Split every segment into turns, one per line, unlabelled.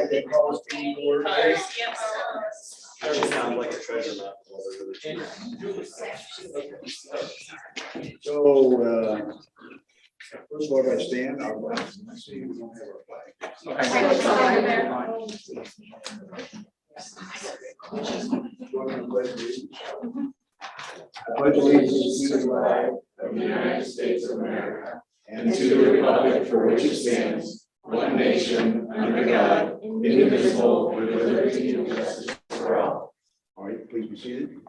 They call us the board.
Sounds like a treasure map.
So, first of all, if I stand, I'll see we don't have our flag. I pledge allegiance to the flag of the United States of America and to the republic for which it stands, one nation, under God, indivisible, with liberty and justice for all. All right, please be seated.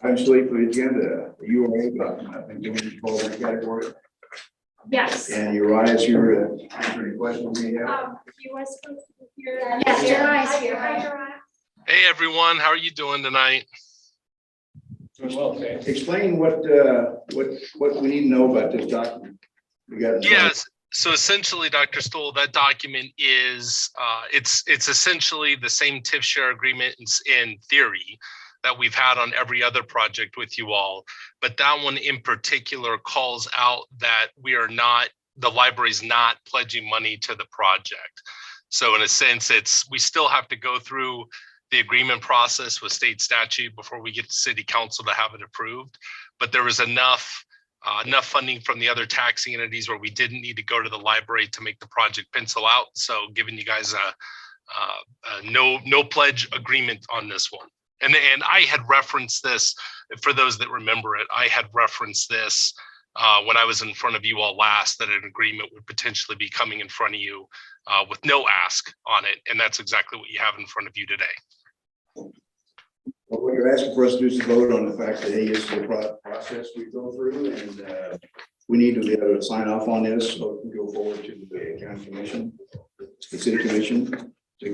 I'm still for the agenda, the URA document. I think you want to call that category.
Yes.
And Uriah is here to answer any questions we have.
You was supposed to be here. Yes, Uriah's here. Hi, Uriah.
Hey everyone, how are you doing tonight?
Doing well, okay.
Explain what we need to know about this document. We got.
Yes. So essentially, Dr. Stoll, that document is it's essentially the same TIF share agreement in theory that we've had on every other project with you all, but that one in particular calls out that the library's not pledging money to the project. So in a sense, we still have to go through the agreement process with state statute before we get to city council to have it approved. But there was enough funding from the other taxing entities where we didn't need to go to the library to make the project pencil out. So giving you guys a no pledge agreement on this one. And I had referenced this, for those that remember it, I had referenced this when I was in front of you all last, that an agreement would potentially be coming in front of you with no ask on it. And that's exactly what you have in front of you today.
Well, what you're asking for us to do is to vote on the fact that, hey, this is the process we go through, and we need to be able to sign off on this so we can go forward to the county commission, the city commission, to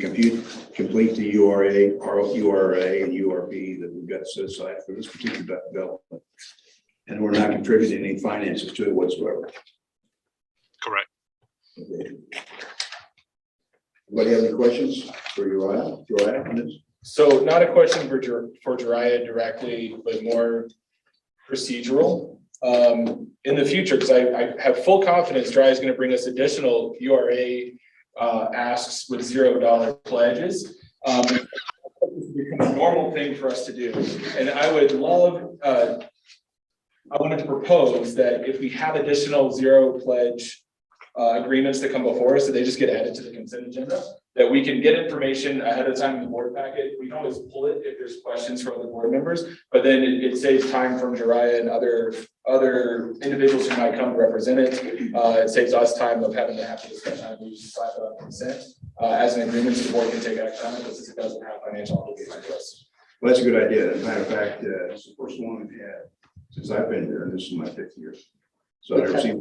complete the URA and URP that we've got set aside for this particular development. And we're not contributing any finances to it whatsoever.
Correct.
Okay. Anybody have any questions for Uriah on this?
So not a question for Jariah directly, but more procedural. In the future, because I have full confidence Jariah is going to bring us additional URA asks with $0 pledges. It's become a normal thing for us to do. And I would love, I wanted to propose that if we have additional zero pledge agreements that come before us, that they just get added to the consent agenda, that we can get information ahead of time in the board packet. We can always pull it if there's questions from other board members, but then it saves time from Jariah and other individuals who might come to represent it. It saves us time of having to have the discussion. We just slap it on consent as an agreement, so the board can take action on it, because it doesn't have financial obligation to us.
Well, that's a good idea. As a matter of fact, it's the first one we've had since I've been here, and this is my 5th year. So I've seen.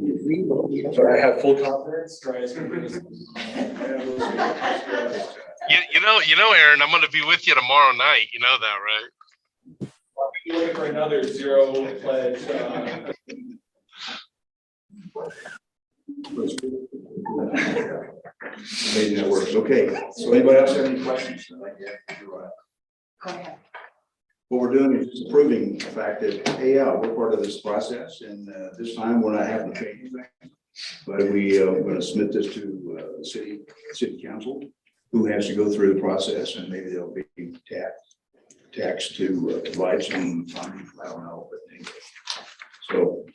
So I have full confidence. Jariah's going to bring us.
You know, Aaron, I'm going to be with you tomorrow night. You know that, right?
We're looking for another zero pledge.
Maybe that works. Okay. So anybody else have any questions?
Go ahead.
What we're doing is just approving the fact that, hey, yeah, we're part of this process, and this time we're not having to pay anything. But we are going to submit this to the city council, who has to go through the process, and maybe they'll be taxed to provide some funding. I don't know, but anyway. So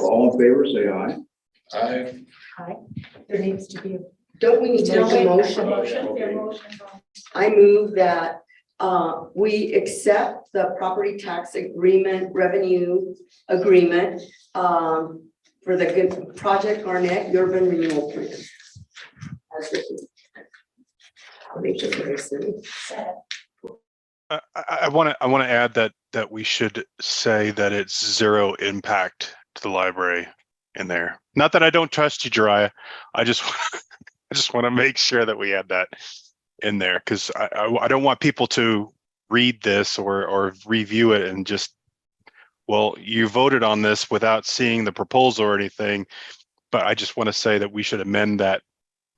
all in favor, say aye.
Aye.
Hi. There needs to be.
Don't we need to make a motion?
Okay.
I move that we accept the property tax agreement, revenue agreement for the good project Garnett urban renewal plan. As written. I'll make it very soon.
I want to add that we should say that it's zero impact to the library in there. Not that I don't trust you, Jariah. I just want to make sure that we add that in there, because I don't want people to read this or review it and just, well, you voted on this without seeing the proposal or anything. But I just want to say that we should amend that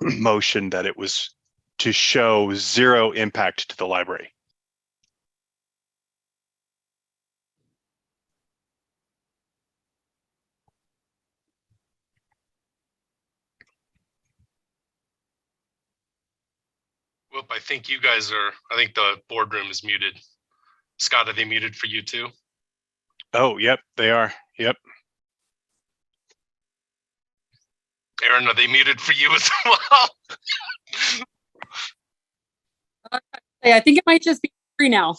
motion that it was to show zero impact to the library.
Whoop, I think you guys are, I think the boardroom is muted. Scott, are they muted for you too?
Oh, yep, they are. Yep.
Aaron, are they muted for you as well?
Hey, I think it might just be free now.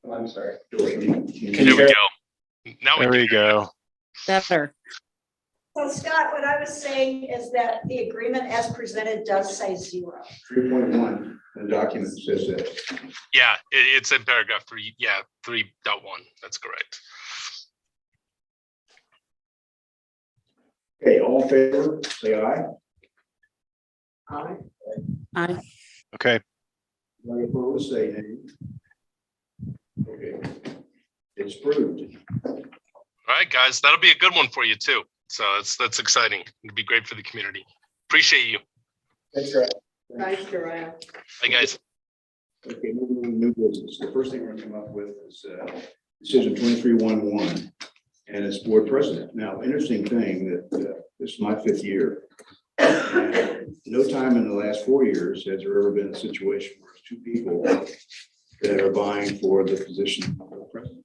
Oh, I'm sorry.
Can
Can
There
you
we
hear?
go. Now we
There
can
we
hear you.
go.
Better.
So Scott, what I was saying is that the agreement as presented does say 0.
3.1, the document says that.
Yeah, it's in paragraph 3. Yeah, 3.1. That's correct.
Okay, all in favor, say aye.
Aye.
Aye.
Okay.
Nobody opposed, say nay. Okay, it's approved.
All right, guys, that'll be a good one for you too. So that's exciting. It'd be great for the community. Appreciate you.
Thanks, Ryan.
Thanks, Uriah.
Bye, guys.
Okay, moving on to new business. The first thing we're gonna come up with is decision 2311, and it's board president. Now, interesting thing that this is my 5th year. And no time in the last 4 years has there ever been a situation where it's 2 people that are vying for the position of president.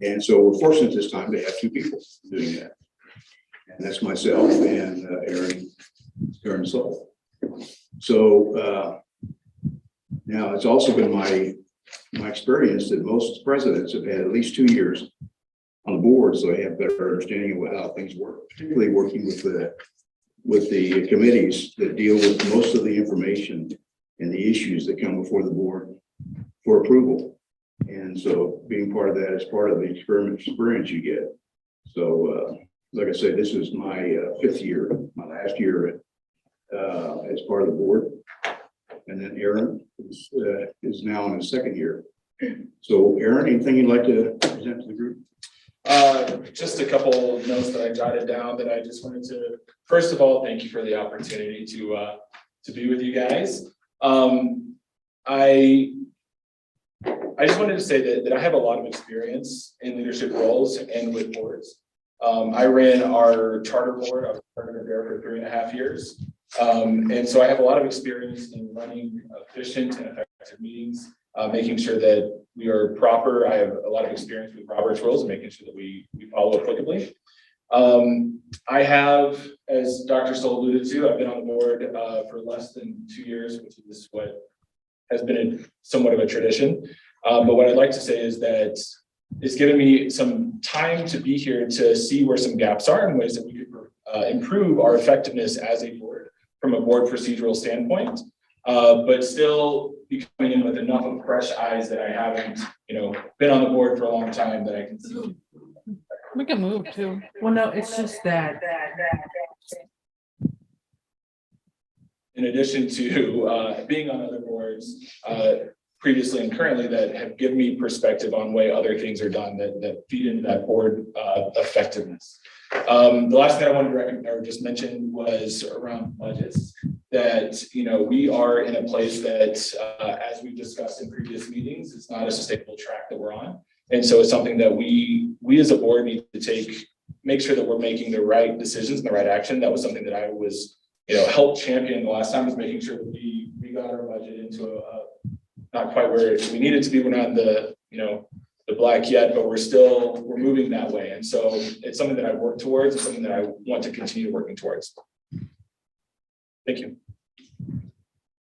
And so we're fortunate this time to have 2 people doing that. And that's myself and Aaron Soul. So now it's also been my experience that most presidents have had at least 2 years on the board, so they have better understanding of how things work, particularly working with the committees that deal with most of the information and the issues that come before the board for approval. And so being part of that is part of the experience you get. So like I said, this is my 5th year, my last year as part of the board. And then Aaron is now in his 2nd year. So Aaron, anything you'd like to present to the group?
Just a couple of notes that I jotted down that I just wanted to, first of all, thank you for the opportunity to be with you guys. I just wanted to say that I have a lot of experience in leadership roles and with boards. I ran our charter board, I was partner there for 3.5 years. And so I have a lot of experience in running efficient and effective meetings, making sure that we are proper. I have a lot of experience with Robert's rules and making sure that we follow applicably. I have, as Dr. Stoll alluded to, I've been on the board for less than 2 years, which is what has been somewhat of a tradition. But what I'd like to say is that it's given me some time to be here to see where some gaps are and ways that we could improve our effectiveness as a board from a board procedural standpoint, but still be coming in with enough of fresh eyes that I haven't, been on the board for a long time that I can see.
We can move too.
Well, no, it's just that.
In addition to being on other boards previously and currently that have given me perspective on way other things are done that feed into that board effectiveness. The last thing I wanted to recommend or just mention was around budgets. That we are in a place that, as we've discussed in previous meetings, it's not a sustainable track that we're on, and so it's something that we as a board need to make sure that we're making the right decisions and the right action. That was something that I was, helped champion the last time, was making sure that we got our budget into a not quite where we need it to be. We're not in the the black yet, but we're moving that way, and so it's something that I work towards. It's something that I want to continue working towards. Thank you.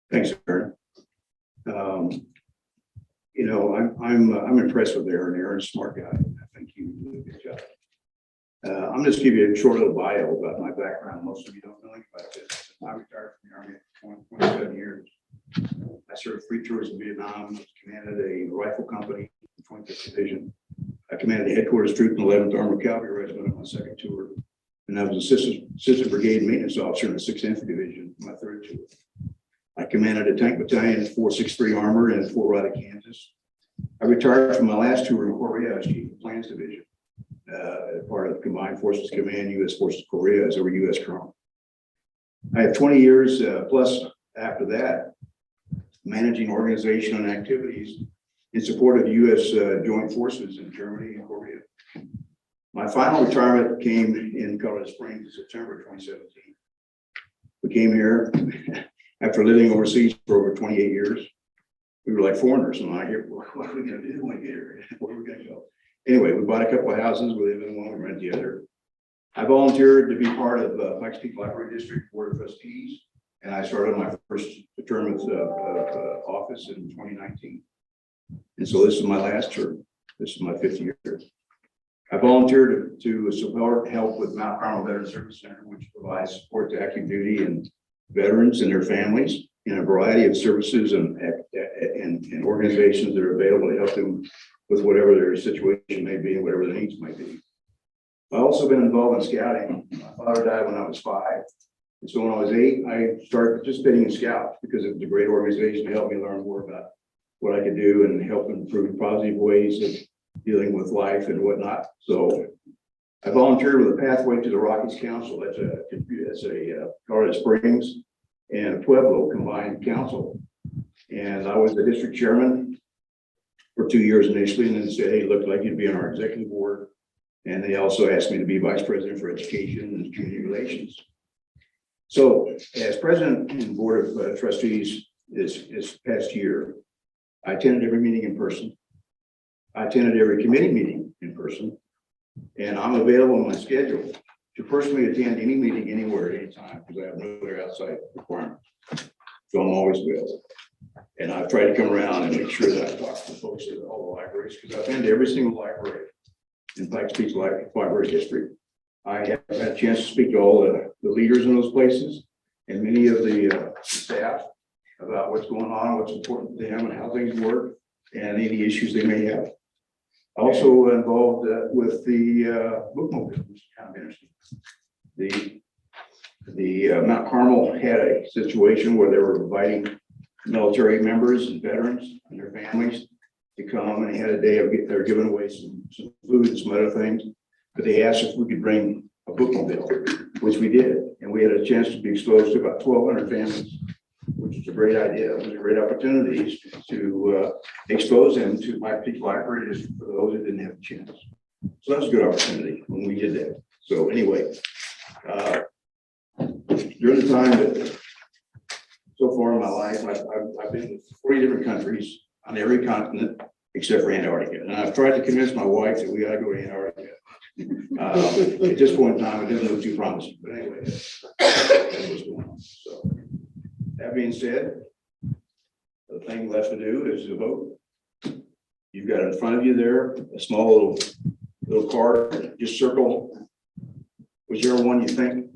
Thanks, Aaron. I'm impressed with Aaron. Aaron's a smart guy. I think you do a good job. I'm just give you a short little bio about my background. Most of you don't know anything about this. I retired from the Army at 27 years. I served 3 tours in Vietnam, commanded a rifle company, 25th Division. I commanded the headquarters troop in the 11th Armored Cavalry Regiment on my 2nd tour. And I was assistant brigade maintenance officer in the 6th Infantry Division, my 3rd tour. I commanded a tank battalion at 463 Armor in Fort Riley, Kansas. I retired from my last tour in Korea as Chief of Plans Division, part of the Combined Forces Command, U.S. Forces Korea, as a U.S. Colonel. I have 20 years plus after that, managing organization and activities in support of U.S. joint forces in Germany and Korea. My final retirement came in Colorado Springs in September 2017. We came here after living overseas for over 28 years. We were like foreigners, and I hear, what are we gonna do when we get here? Where are we gonna go? Anyway, we bought a couple of houses, we live in one, we rent the other. I volunteered to be part of Pikes Peak Library District Board of Trustees, and I started my first term of office in 2019. And so this is my last term. This is my 5th year. I volunteered to support help with Mount Carmel Veterans Service Center, which provides support to active duty and veterans and their families in a variety of services and organizations that are available to help them with whatever their situation may be and whatever their needs might be. I've also been involved in scouting. My father died when I was 5. And so when I was 8, I started participating in Scouts because it was a great organization to help me learn more about what I could do and help improve positive ways of dealing with life and whatnot. So I volunteered with a Pathway to the Rockies Council. That's a Colorado Springs and Pueblo combined council. And I was the district chairman for 2 years initially, and then said, hey, looked like you'd be on our executive board. And they also asked me to be vice president for education and community relations. So as president and board of trustees this past year, I attended every meeting in person. I attended every committee meeting in person, and I'm available on my schedule to personally attend any meeting anywhere at any time because I have no other outside requirements. So I'm always available. And I've tried to come around and make sure that I talk to folks at all the libraries because I've been to every single library in Pikes Peak Library District. I have had a chance to speak to all the leaders in those places and many of the staff about what's going on, what's important to them and how things work and any issues they may have. Also involved with the bookmobile, which is kind of interesting. The Mount Carmel had a situation where they were inviting military members and veterans and their families to come, and they had a day of they were giving away some food and some other things. But they asked if we could bring a bookmobile, which we did, and we had a chance to be exposed to about 1,200 families, which is a great idea. It was a great opportunity to expose them to my Peak Library District for those that didn't have a chance. So that was a good opportunity when we did that. So anyway, during the time that so far in my life, I've been to 40 different countries on every continent except for Antarctica. And I've tried to convince my wife that we got to go to Antarctica. At this point in time, it doesn't look too promising. But anyway, that's what's going on. So that being said, the thing left to do is to vote. You've got in front of you there a small little card. Just circle whichever one you think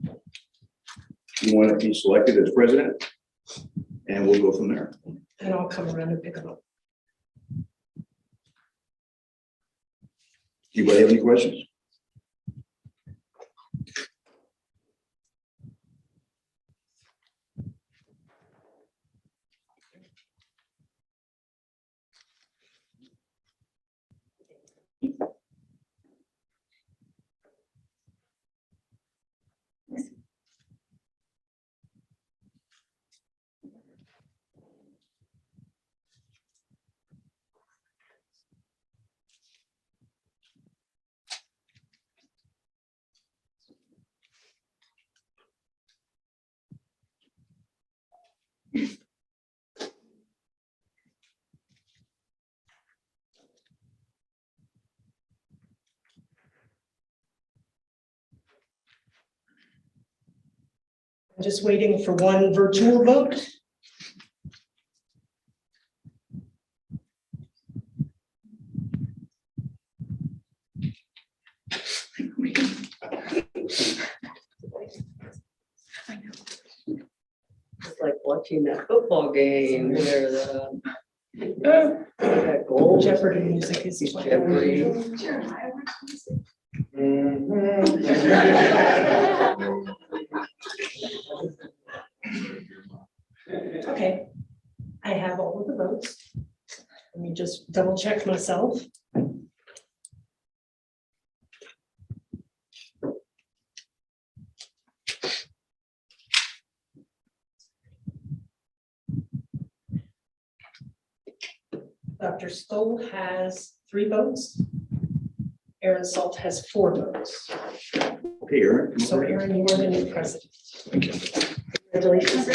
you want to be selected as president, and we'll go from there.
And I'll come around and pick them up.
Anybody have any questions?
I'm just waiting for one virtual vote.
It's like watching that football game where that goal.
Jeopardy music is
Jeopardy.
Okay, I have all of the votes. Let me just double check myself. Dr. Stoll has 3 votes. Aaron Salt has 4 votes.
Okay, Aaron.
So Aaron, you are the new president.
Thank you.
Congratulations.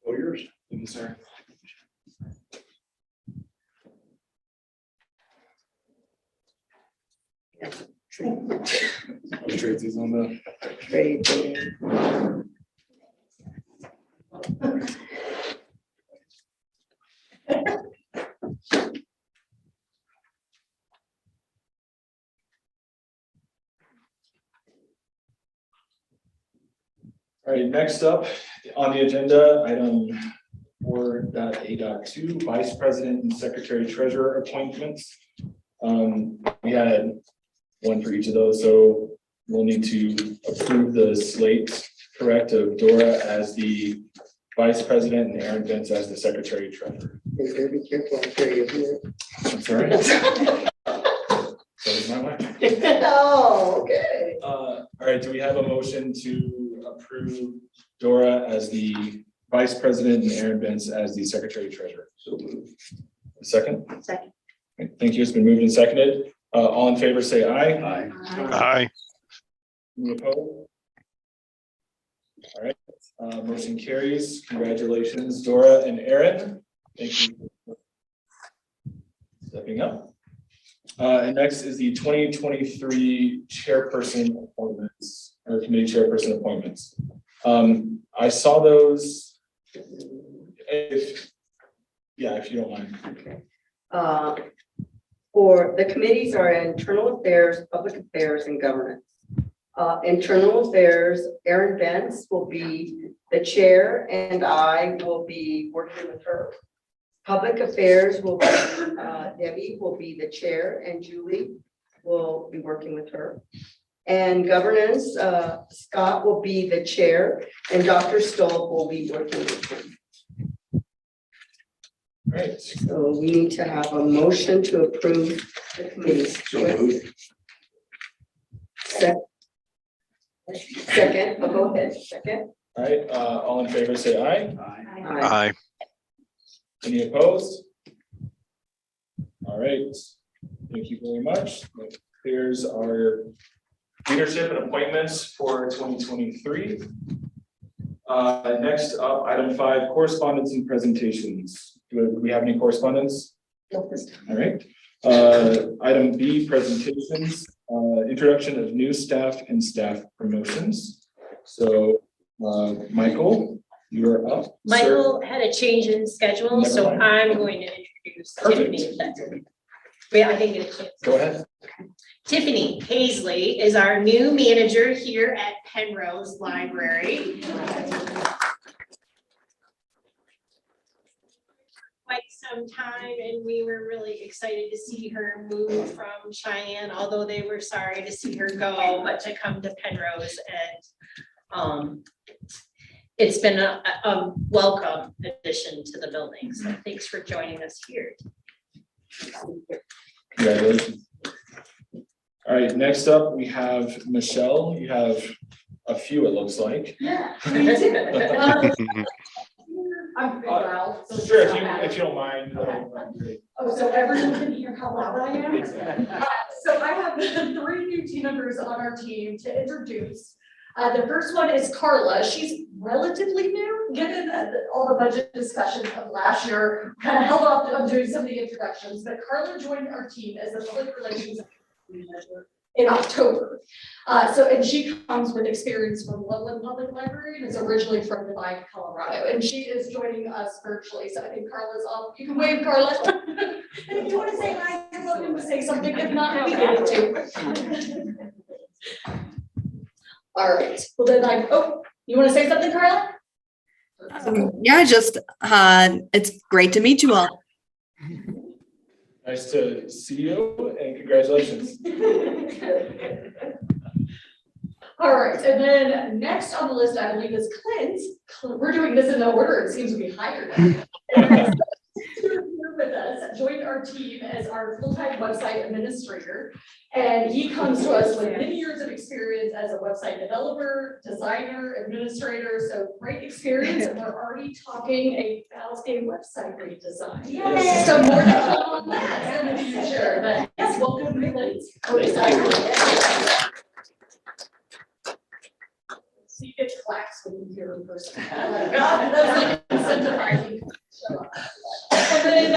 All yours.
Thank you, sir. Tracy's on the.
Trade there.
All right, next up on the agenda, item 4.A.2, Vice President and Secretary Treasurer appointments. We had one for each of those, so we'll need to approve the slate, correct, of Dora as the Vice President and Aaron Vince as the Secretary Treasurer.
You better be careful after you hear.
I'm sorry. So is my wife.
Oh, okay.
All right, do we have a motion to approve Dora as the Vice President and Aaron Vince as the Secretary Treasurer?
So moved.
A second?
Second.
Okay, thank you. It's been moved and seconded. All in favor, say aye.
Aye.
Aye.
Any opposed? All right, motion carries. Congratulations, Dora and Aaron. Thank you for stepping up. And next is the 2023 chairperson appointments, or committee chairperson appointments. I saw those. If you don't mind.
For the committees are internal affairs, public affairs, and governance. Internal affairs, Aaron Vance will be the chair and I will be working with her. Public affairs will be, Debbie will be the chair and Julie will be working with her. And governance, Scott will be the chair and Dr. Stoll will be working with him.
All right,
So we need to have a motion to approve the committees.
So moved.
Second, go ahead, second.
all right, all in favor, say aye.
Aye.
Aye.
Any opposed? All right, thank you very much. Here's our leadership and appointments for 2023. Next up, item 5, correspondence and presentations. Do we have any correspondence? All right. Item B, presentations, introduction of new staff and staff promotions. So, Michael, you're up. sir.
Michael had a change in schedule,
Never
so
mind.
I'm going to introduce
Perfect.
Tiffany. Wait, I didn't get a chance.
Go ahead.
Tiffany Paisley is our new manager here at Penrose Library. Quite some time, and we were really excited to see her move from Cheyenne, although they were sorry to see her go, but to come to Penrose, and it's been a welcome addition to the building. So thanks for joining us here.
Congratulations. All right, next up, we have Michelle. You have a few, it looks like.
Yeah. I'm loud. so
Sure,
it's not bad.
if you don't mind. that'd be great.
Oh, so everyone can hear how loud I am?
Exactly.
So I have 3 new team members on our team to introduce. The first one is Carla. She's relatively new, given all the budget discussions of last year. Kind of held off on doing some of the introductions, but Carla joined our team as the public relations manager in October. And she comes with experience from Loveland Public Library and is originally from Divine, Colorado. And she is joining us virtually. So I think Carla's up. You can wave, Carla. And if you want to say hi, you're welcome to say something. If not, we get it too. All right. Well, then you want to say something, Carla?
Yeah, just it's great to meet you all.
Nice to see you and congratulations.
All right, and then next on the list, I believe, is Clint. We're doing this in the order it seems to be higher. with us, joined our team as our full-time website administrator. And he comes to us with many years of experience as a website developer, designer, administrator, so great experience. And we're already talking about a website redesign.
Yay.
So more to come on that in the future, but yes, welcome, Ladies. So you get claps when you hear in person. That's like incentivizing. And then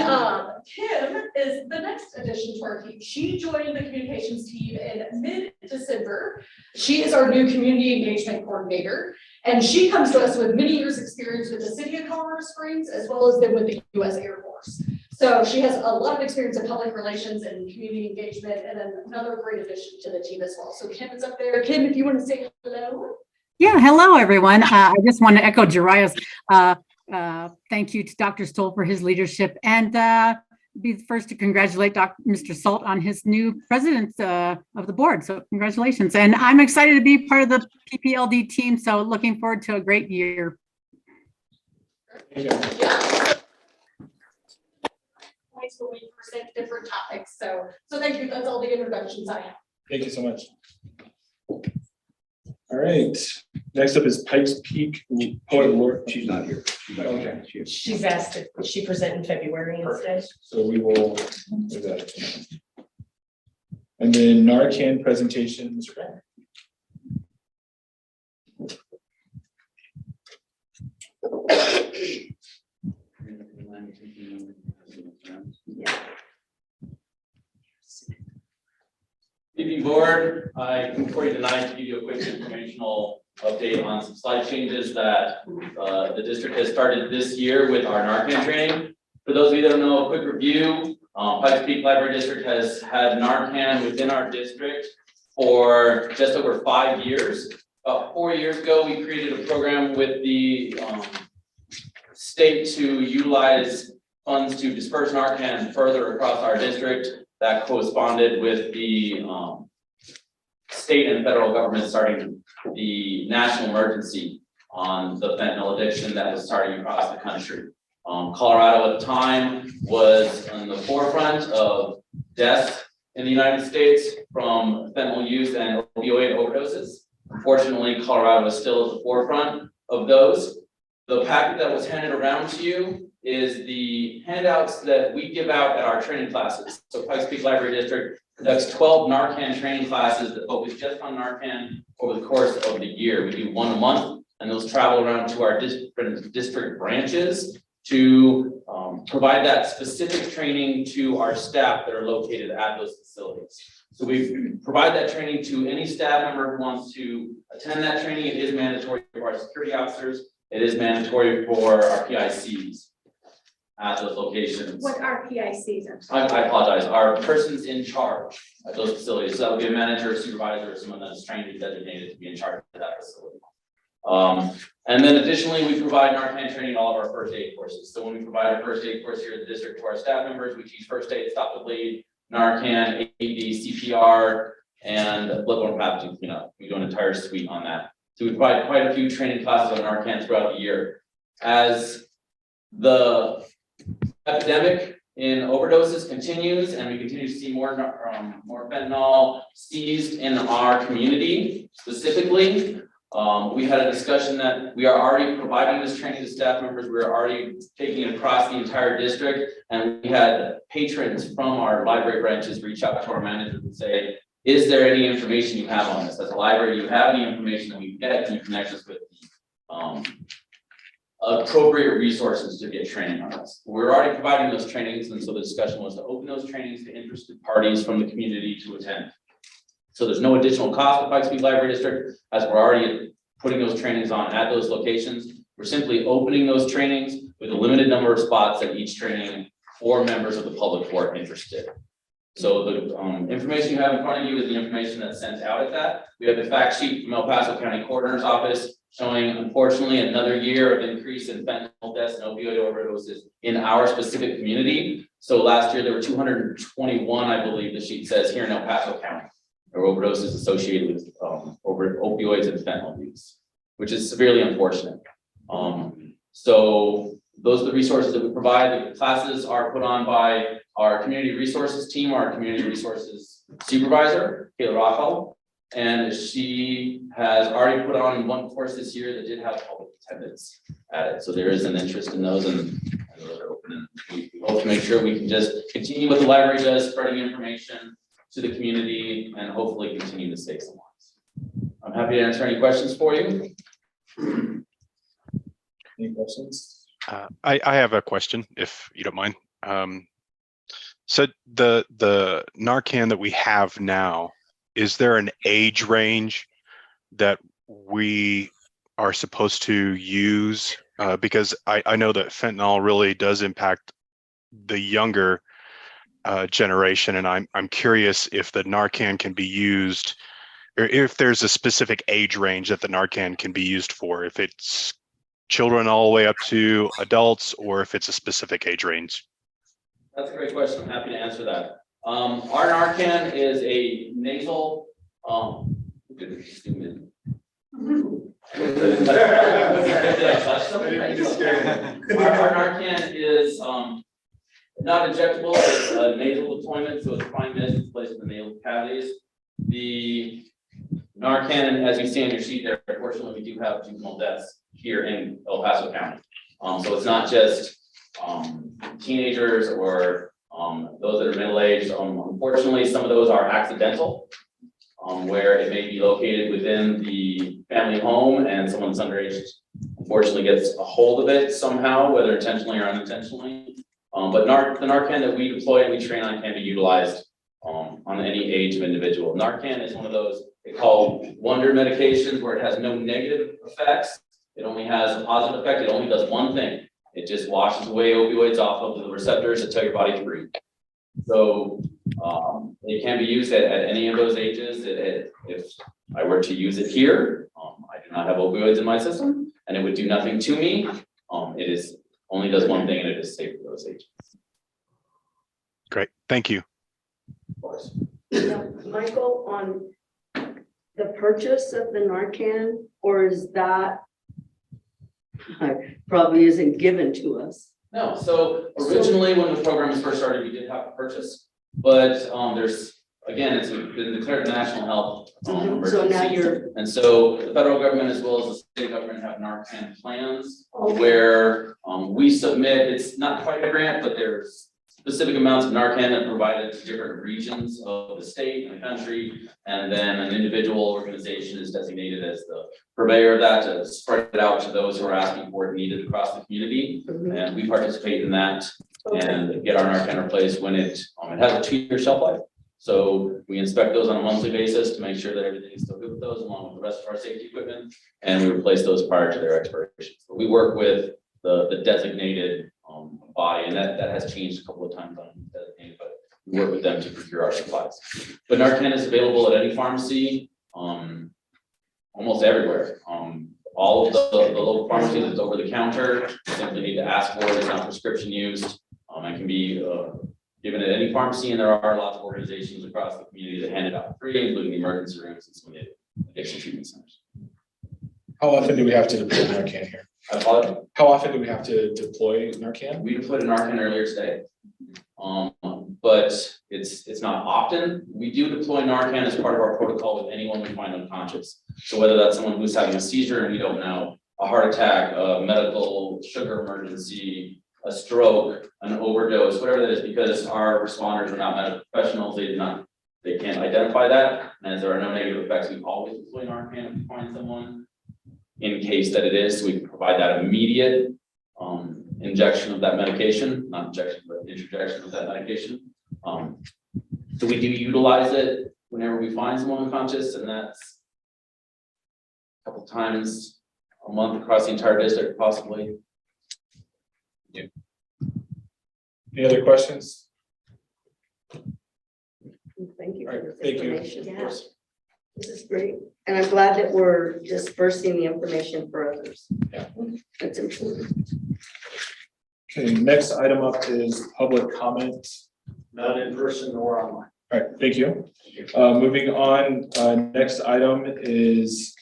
Kim is the next addition to our team. She joined the communications team in mid-December. She is our new community engagement coordinator, and she comes to us with many years' experience with the city of Colorado Springs, as well as then with the U.S. Air Force. So she has a lot of experience in public relations and community engagement, and then another great addition to the team as well. So Kim is up there. Kim, if you want to say hello.
Yeah, hello, everyone. I just want to echo Jariah's thank you to Dr. Stoll for his leadership, and be the first to congratulate Mr. Salt on his new president of the board. So congratulations. And I'm excited to be part of the PPLD team. So looking forward to a great year.
Yeah. Points when we present different topics. So thank you. That's all the introductions I have.
Thank you so much. All right, next up is Pikes Peak Poet Laureate.
She's not here.
Okay.
She's asked if she present in February instead.
So we will do that. And then Narcan presentation, Mr. Brown.
Evening board, I come before you tonight to give you a quick informational update on some slide changes that the district has started this year with our Narcan training. For those of you that don't know, a quick review, Pikes Peak Library District has had Narcan within our district for just over 5 years. About 4 years ago, we created a program with the state to utilize funds to disperse Narcan further across our district. That corresponded with the state and federal government starting the national emergency on the fentanyl addiction that was starting across the country. Colorado at the time was on the forefront of deaths in the United States from fentanyl use and opioid overdoses. Unfortunately, Colorado is still at the forefront of those. The packet that was handed around to you is the handouts that we give out at our training classes. So Pikes Peak Library District conducts 12 Narcan training classes that focus just on Narcan over the course of the year. We do one a month, and those travel around to our different district branches to provide that specific training to our staff that are located at those facilities. So we provide that training to any staff member who wants to attend that training. It is mandatory for our security officers. It is mandatory for our PICs at those locations.
What are PICs?
I apologize. Our persons in charge at those facilities. So that would be a manager, supervisor, or someone that's trained and designated to be in charge of that facility. And then additionally, we provide Narcan training in all of our first aid courses. So when we provide our first aid course here at the district to our staff members, we teach first aid, stop the bleed, Narcan, AED, CPR, and bloodborne pathogen cleanup. We do an entire suite on that. So we provide quite a few training classes on Narcan throughout the year. As the epidemic in overdoses continues and we continue to see more fentanyl seized in our community specifically, we had a discussion that we are already providing this training to staff members. We're already taking it across the entire district, and we had patrons from our library branches reach out to our managers and say, is there any information you have on this? As a library, do you have any information that we can get? Can you connect us with appropriate resources to get training on this? We're already providing those trainings, and so the discussion was to open those trainings to interested parties from the community to attend. So there's no additional cost to Pikes Peak Library District, as we're already putting those trainings on at those locations. We're simply opening those trainings with a limited number of spots at each training for members of the public who are interested. So the information you have in front of you is the information that's sent out at that. We have the fact sheet from El Paso County Coroner's Office showing, unfortunately, another year of increase in fentanyl deaths and opioid overdoses in our specific community. So last year there were 221, I believe the sheet says, here in El Paso County, or overdoses associated with opioids and fentanyl use, which is severely unfortunate. So those are the resources that we provide. The classes are put on by our community resources team, our community resources supervisor, Kayla Rockwell. And she has already put on one course this year that did have public attendance at it. So there is an interest in those, and those are open. And we hope to make sure we can just continue what the library does, spreading information to the community, and hopefully continue to save some lives. I'm happy to answer any questions for you.
Any questions?
I have a question, if you don't mind. So the Narcan that we have now, is there an age range that we are supposed to use? Because I know that fentanyl really does impact the younger generation, and I'm curious if the Narcan can be used, or if there's a specific age range that the Narcan can be used for, if it's children all the way up to adults, or if it's a specific age range.
That's a great question. I'm happy to answer that. Our Narcan is a nasal, zoom in. Our Narcan is not injectable, it's a nasal deployment, so it's fine mist placed in the nasal cavities. The Narcan, as you see on your sheet there, unfortunately, we do have juvenile deaths here in El Paso County. So it's not just teenagers or those that are middle-aged. Unfortunately, some of those are accidental, where it may be located within the family home and someone's underage unfortunately gets a hold of it somehow, whether intentionally or unintentionally. But the Narcan that we deploy and we train on can be utilized on any age of individual. Narcan is one of those they call wonder medications where it has no negative effects. It only has a positive effect. It only does one thing. It just washes away opioids off of the receptors that tell your body to breathe. So it can be used at any of those ages. If I were to use it here, I do not have opioids in my system, and it would do nothing to me. It is only does one thing, and it is safe for those ages.
Great, thank you.
Of course.
Now, Michael, on the purchase of the Narcan, or is that probably isn't given to us?
No, so originally when the program was first started, we did have to purchase, but there's, again, it's been declared a national health emergency.
So now you're,
And so the federal government as well as the state government have Narcan plans where we submit, it's not quite a grant, but there's specific amounts of Narcan that are provided to different regions of the state and the country. And then an individual organization is designated as the purveyor of that to spread it out to those who are asking for it needed across the community. And we participate in that and get our Narcan replaced when it has a 2-year shelf life. So we inspect those on a monthly basis to make sure that everything is still good with those, along with the rest of our safety equipment, and we replace those prior to their expiration. So we work with the designated body, and that has changed a couple of times on designated, but we work with them to procure our supplies. But Narcan is available at any pharmacy, almost everywhere. All of the local pharmacies, it's over the counter. You simply need to ask for it. It's not prescription used. It can be given at any pharmacy, and there are lots of organizations across the community that hand it out for free, including the emergency rooms and some of the addiction treatment centers.
How often do we have to deploy Narcan here? How often do we have to deploy Narcan?
We deployed a Narcan earlier today. But it's not often. We do deploy Narcan as part of our protocol with anyone we find unconscious. So whether that's someone who's having a seizure and we don't know, a heart attack, a medical sugar emergency, a stroke, an overdose, whatever that is, because our responders are not medical professionals, they can't identify that. And as there are no negative effects, we always deploy Narcan if we find someone in case that it is, so we can provide that immediate injection of that medication, not injection, but interjection of that medication. So we do utilize it whenever we find someone unconscious, and that's a couple times a month across the entire district, possibly.
Yeah. Any other questions?
thank you
All right,
for this
thank you.
information.
Of
Yeah,
course.
this is great. And I'm glad that we're dispersing the information for others.
Yeah.
That's important.
Okay, next item up is public comment.
Not in person or online.
All right, thank you. Moving on, next item is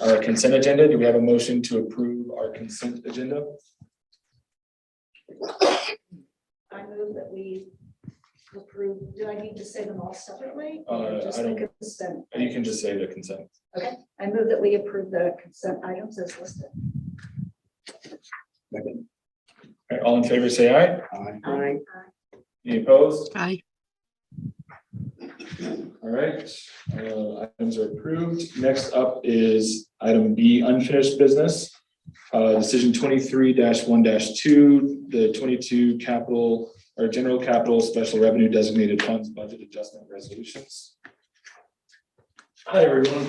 our consent agenda. Do we have a motion to approve our consent agenda?
I move that we approve, do I need to say them all separately? or
I
just the
don't-
consent?
You can just say the consent.
Okay, I move that we approve the consent items as listed.
All right, all in favor, say aye.
Aye.
Any opposed?
Aye.
All right, items are approved. Next up is item B, unfinished business. Decision 23-1-2, the 22 capital or general capital special revenue designated funds budget adjustment resolutions.
Hi, everyone.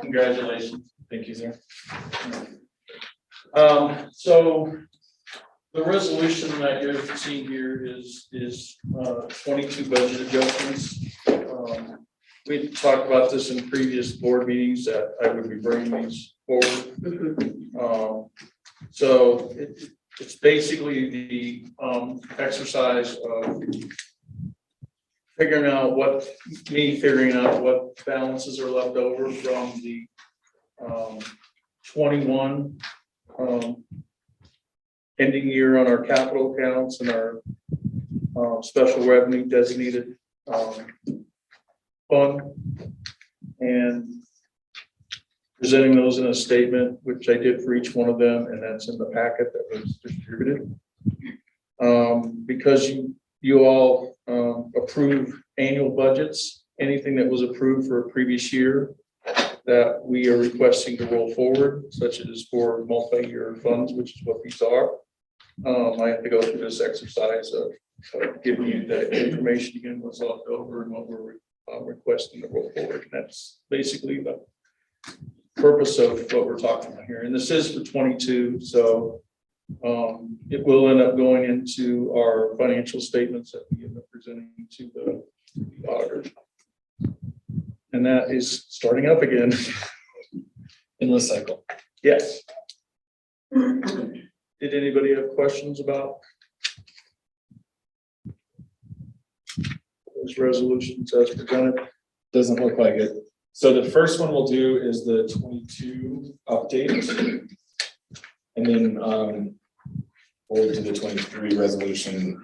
Congratulations.
Thank you, sir.
So the resolution that you're seeing here is 22 budget adjustments. We talked about this in previous board meetings that I would be bringing these forward. So it's basically the exercise of figuring out what balances are left over from the 21 ending year on our capital accounts and our special revenue designated fund, and presenting those in a statement, which I did for each one of them, and that's in the packet that was distributed. Because you all approve annual budgets, anything that was approved for a previous year that we are requesting to roll forward, such as for multi-year funds, which is what these are. I have to go through this exercise of giving you the information again, what's left over and what we're requesting to roll forward. And that's basically the purpose of what we're talking about here. And this is for 22, so it will end up going into our financial statements that we end up presenting to the auditors. And that is starting up again.
Endless cycle.
Yes. Did anybody have questions about those resolutions as presented?
Doesn't look like it. So the first one we'll do is the 22 update. And then we'll do the 23 resolution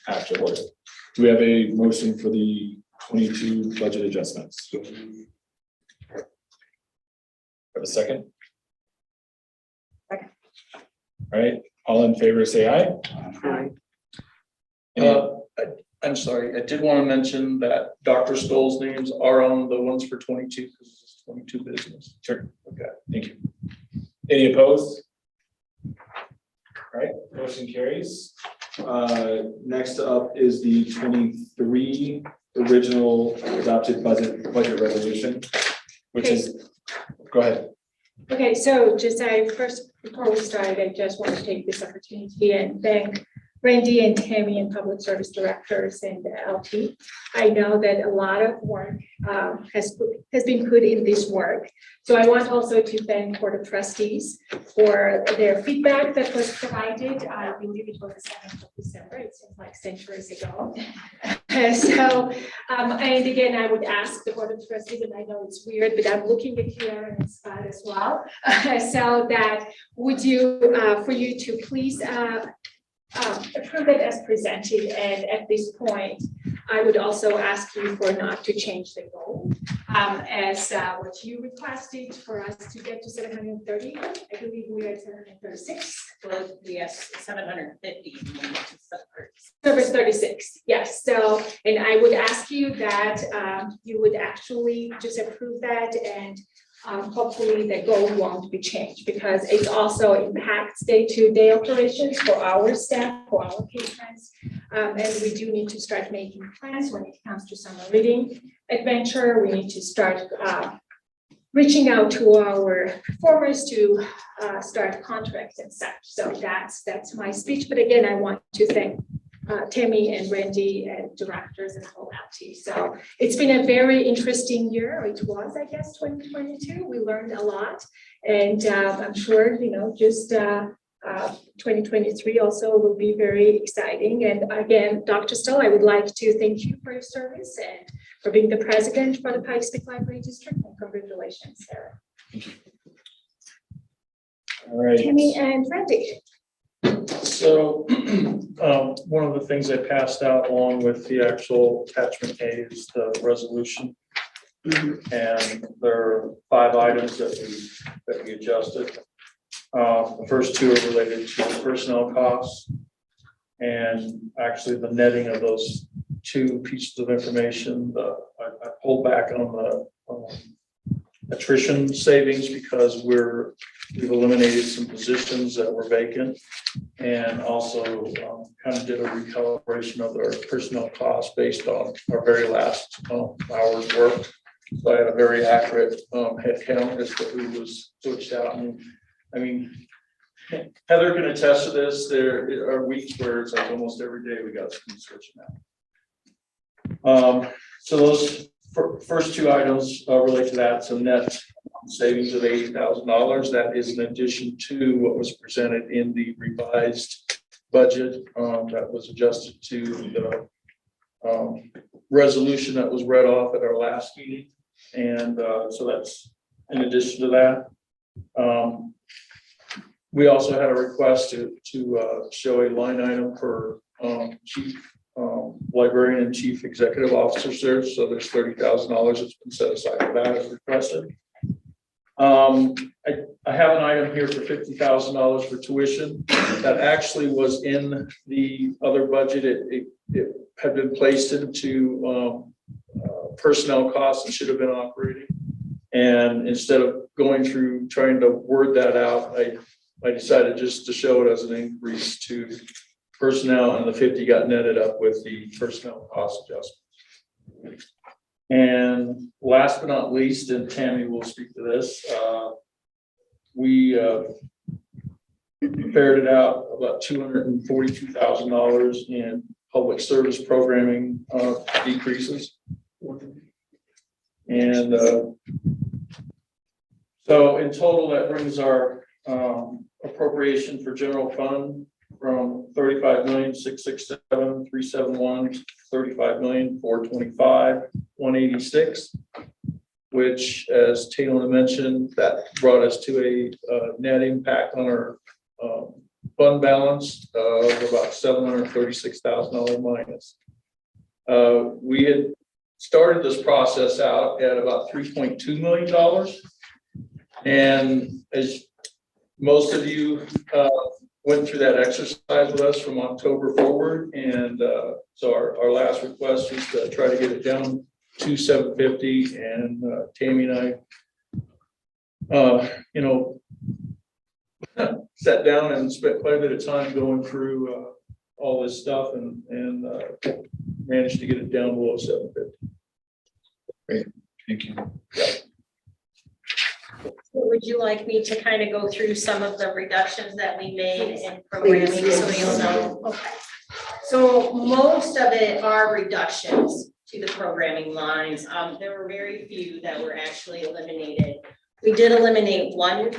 afterward. Do we have a motion for the 22 budget adjustments? Have a second?
Second.
All right, all in favor, say aye.
Aye.
I'm sorry, I did want to mention that Dr. Stoll's names are on the ones for 22 because it's 22 business.
Sure. Okay, thank you. Any opposed? All right, motion carries. Next up is the 23 original adopted budget resolution, which is, go ahead.
Okay, so just before we start, I just want to take this opportunity and thank Randy and Tammy and public service directors and the LT. I know that a lot of work has been put in this work. So I want also to thank Board of Trustees for their feedback that was provided. I believe it was the 7th of December. It seems like centuries ago. So, and again, I would ask the Board of Trustees, and I know it's weird, but I'm looking at you and Scott as well. So that would you, for you to please approve it as presented, and at this point, I would also ask you for not to change the goal as what you requested for us to get to 730. I believe we are at 736.
Well, yes, 750.
Service 36, yes. So, and I would ask you that you would actually just approve that, and hopefully the goal won't be changed, because it also impacts day-to-day operations for our staff, for our patrons. And we do need to start making plans when it comes to summer reading adventure. We need to start reaching out to our performers to start contracts and such. So that's my speech. But again, I want to thank Tammy and Randy and directors and whole LT. So it's been a very interesting year. It was, I guess, 2022. We learned a lot, and I'm sure, just 2023 also will be very exciting. And again, Dr. Stoll, I would like to thank you for your service and for being the president for the Pikes Peak Library District, and congratulations, Sarah.
All right.
Tammy and Randy.
So one of the things I passed out along with the actual attachment A is the resolution. And there are 5 items that we adjusted. The first 2 are related to personnel costs. And actually the netting of those 2 pieces of information, I pulled back on the attrition savings because we've eliminated some positions that were vacant. And also kind of did a recalibration of our personnel costs based on our very last hours worked. So I had a very accurate head count as to who was switched out. And I mean, Heather can attest to this. There are weeks where it's like almost every day we got some switching out. So those first 2 items relate to that. So net savings of $80,000. That is in addition to what was presented in the revised budget that was adjusted to the resolution that was read off at our last meeting. And so that's in addition to that. We also had a request to show a line item for chief librarian and chief executive officers there. So there's $30,000 that's been set aside for that as requested. I have an item here for $50,000 for tuition that actually was in the other budget. It had been placed into personnel costs and should have been operating. And instead of going through trying to word that out, I decided just to show it as an increase to personnel, and the 50 got netted up with the personnel cost adjustment. And last but not least, and Tammy will speak to this, we ferreted out about $242,000 in public service programming decreases. And so in total, that brings our appropriation for general fund from $35,667,371 to $35,425,186, which, as Taylor mentioned, that brought us to a net impact on our fund balance of about $736,000 minus. We had started this process out at about $3.2 million. And as most of you went through that exercise with us from October forward. And so our last request was to try to get it down to $750. And Tammy and I, sat down and spent quite a bit of time going through all this stuff and managed to get it down below $750.
Great, thank you.
Would you like me to kind of go through some of the reductions that we made in programming, so you'll know? Okay. So most of it are reductions to the programming lines. There were very few that were actually eliminated. We did eliminate one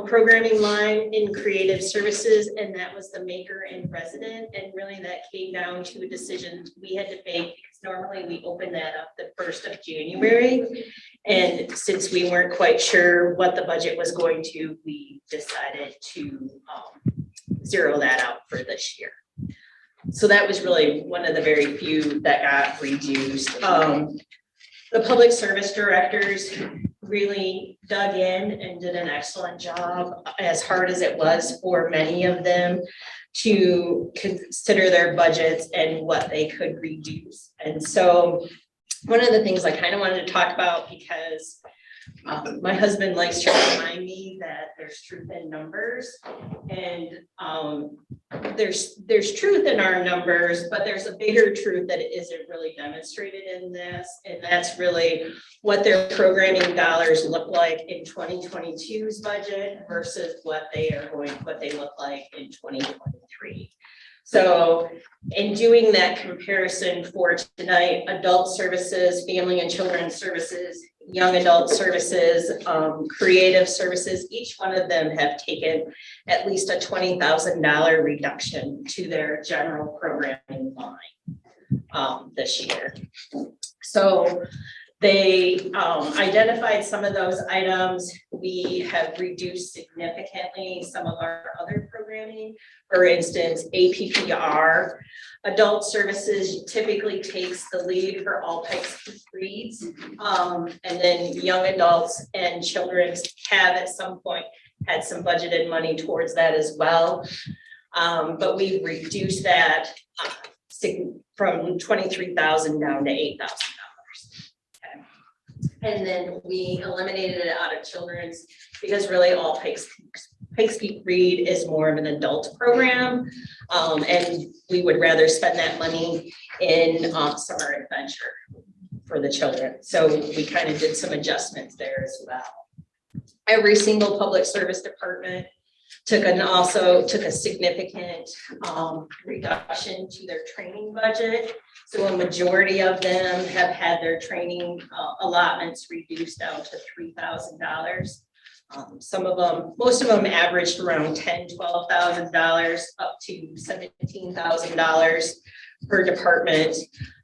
programming line in creative services, and that was the maker and resident. And really that came down to a decision we had to make, because normally we open that up the 1st of January. And since we weren't quite sure what the budget was going to, we decided to zero that out for this year. So that was really one of the very few that got reduced. The public service directors really dug in and did an excellent job, as hard as it was for many of them to consider their budgets and what they could reduce. And so one of the things I kind of wanted to talk about, because my husband likes to remind me that there's truth in numbers, and there's truth in our numbers, but there's a bigger truth that isn't really demonstrated in this, and that's really what their programming dollars look like in 2022's budget versus what they look like in 2023. So in doing that comparison for tonight, adult services, family and children's services, young adult services, creative services, each one of them have taken at least a $20,000 reduction to their general programming line this year. So they identified some of those items. We have reduced significantly some of our other programs programming. For instance, APPR, adult services typically takes the lead for all Pikes Peak reads. And then young adults and children have at some point had some budgeted money towards that as well. But we've reduced that from 23,000 down to $8,000. And then we eliminated it out of children's because really all Pikes Peak Read is more of an adult program. And we would rather spend that money in summer adventure for the children. So we kind of did some adjustments there as well. Every single public service department took a significant reduction to their training budget. So a majority of them have had their training allotments reduced down to $3,000. Some of them, most of them averaged around $10,000, $12,000 up to $17,000 per department.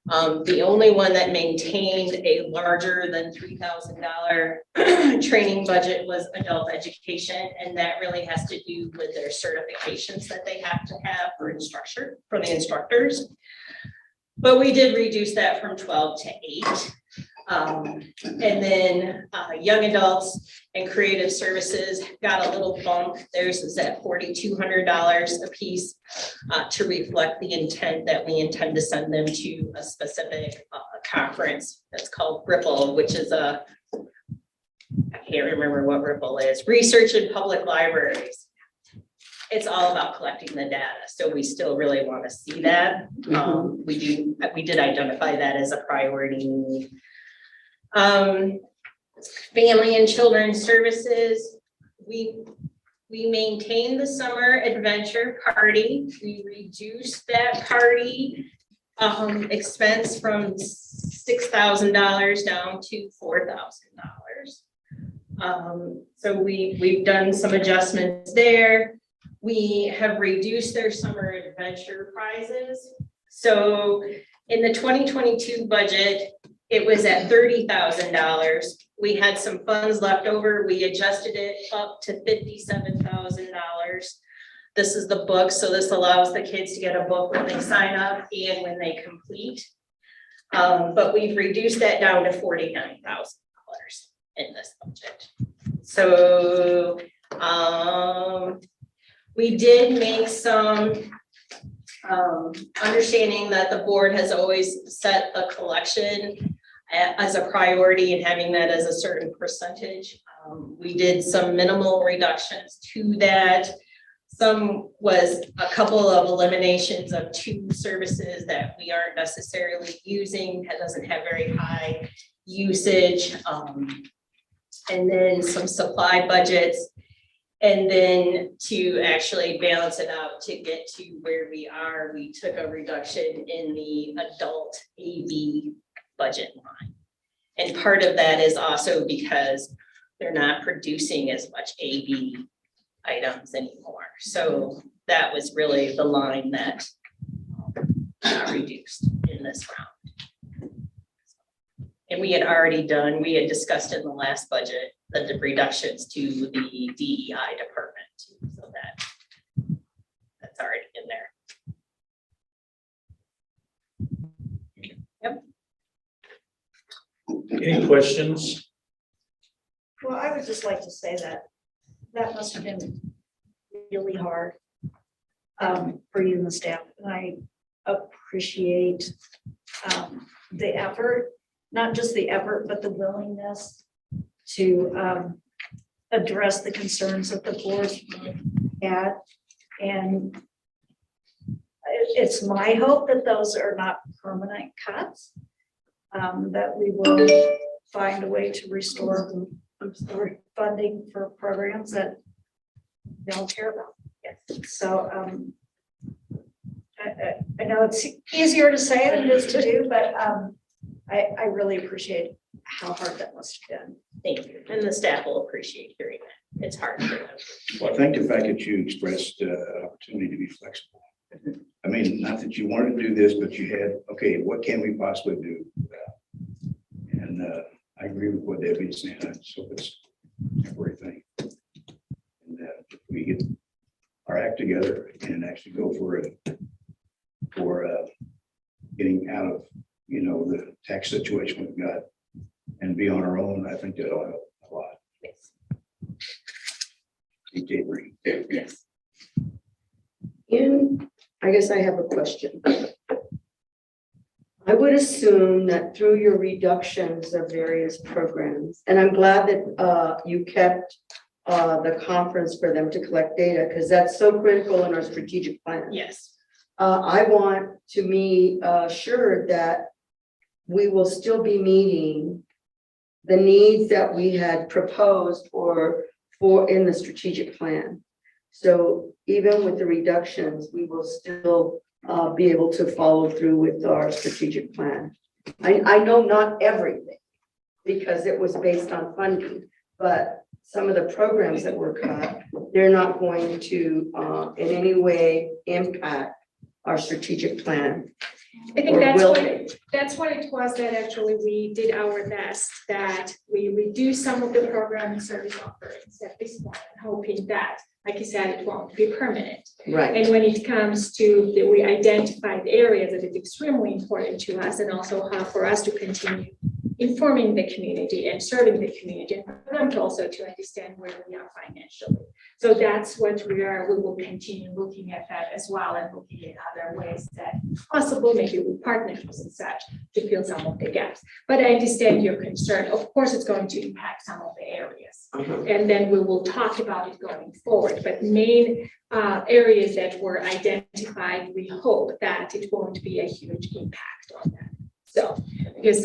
The only one that maintained a larger than $3,000 training budget was adult education. And that really has to do with their certifications that they have to have for the instructors. But we did reduce that from 12 to 8. And then young adults and creative services got a little bump. Theirs is at $4,200 a piece to reflect the intent that we intend to send them to a specific conference that's called Ripple, which is I can't remember what Ripple is, Research in Public Libraries. It's all about collecting the data. So we still really want to see that. We did identify that as a priority need. Family and children's services, we maintain the summer adventure party. We reduced that party expense from $6,000 down to $4,000. So we've done some adjustments there. We have reduced their summer adventure prizes. So in the 2022 budget, it was at $30,000. We had some funds left over. We adjusted it up to $57,000. This is the book. So this allows the kids to get a book when they sign up and when they complete. But we've reduced that down to $49,000 in this budget. So we did make some understanding that the board has always set the collection as a priority and having that as a certain percentage. We did some minimal reductions to that. Some was a couple of eliminations of 2 services that we aren't necessarily using, that doesn't have very high usage. And then some supply budgets. And then to actually balance it out to get to where we are, we took a reduction in the adult AV budget line. And part of that is also because they're not producing as much AV items anymore. So that was really the line that got reduced in this round. And we had discussed in the last budget the reductions to the DEI department too, so that's already in there. Yep.
Any questions?
Well, I would just like to say that must have been really hard for you and the staff. And I appreciate the effort, not just the effort, but the willingness to address the concerns that the board had. And it's my hope that those are not permanent cuts, that we will find a way to restore funding for programs that they don't care about. So I know it's easier to say than it is to do, but I really appreciate how hard that must have been.
Thank you. And the staff will appreciate hearing that. It's hard for them.
Well, I think the fact that you expressed an opportunity to be flexible. I mean, not that you wanted to do this, but you had, okay, what can we possibly do? And I agree with what Debbie's saying. So it's everything. And if we get our act together and actually go for getting out of, the tax situation we've got and be on our own. I think that'll help a lot.
Yes. And I guess I have a question. I would assume that through your reductions of various programs, and I'm glad that you kept the conference for them to collect data, because that's so critical in our strategic plan.
Yes.
I want to be assured that we will still be meeting the needs that we had proposed for in the strategic plan. So even with the reductions, we will still be able to follow through with our strategic plan. I know not everything because it was based on funding, but some of the programs that were cut, they're not going to in any way impact our strategic plan.
I think
Or
that's
will
what,
they?
that's what it was that actually we did our best, that we reduced some of the program and service offerings at this point, hoping that, like you said, it won't be permanent.
Right.
And when it comes to we identified areas that is extremely important to us and also how for us to continue informing the community and serving the community, and for them to also to understand where we are financially. So that's what we will continue looking at that as well and looking at other ways that possible, maybe with partnerships and such, to fill some of the gaps. But I understand your concern. Of course, it's going to impact some of the areas. And then we will talk about it going forward. But main areas that were identified, we hope that it won't be a huge impact on that. So, because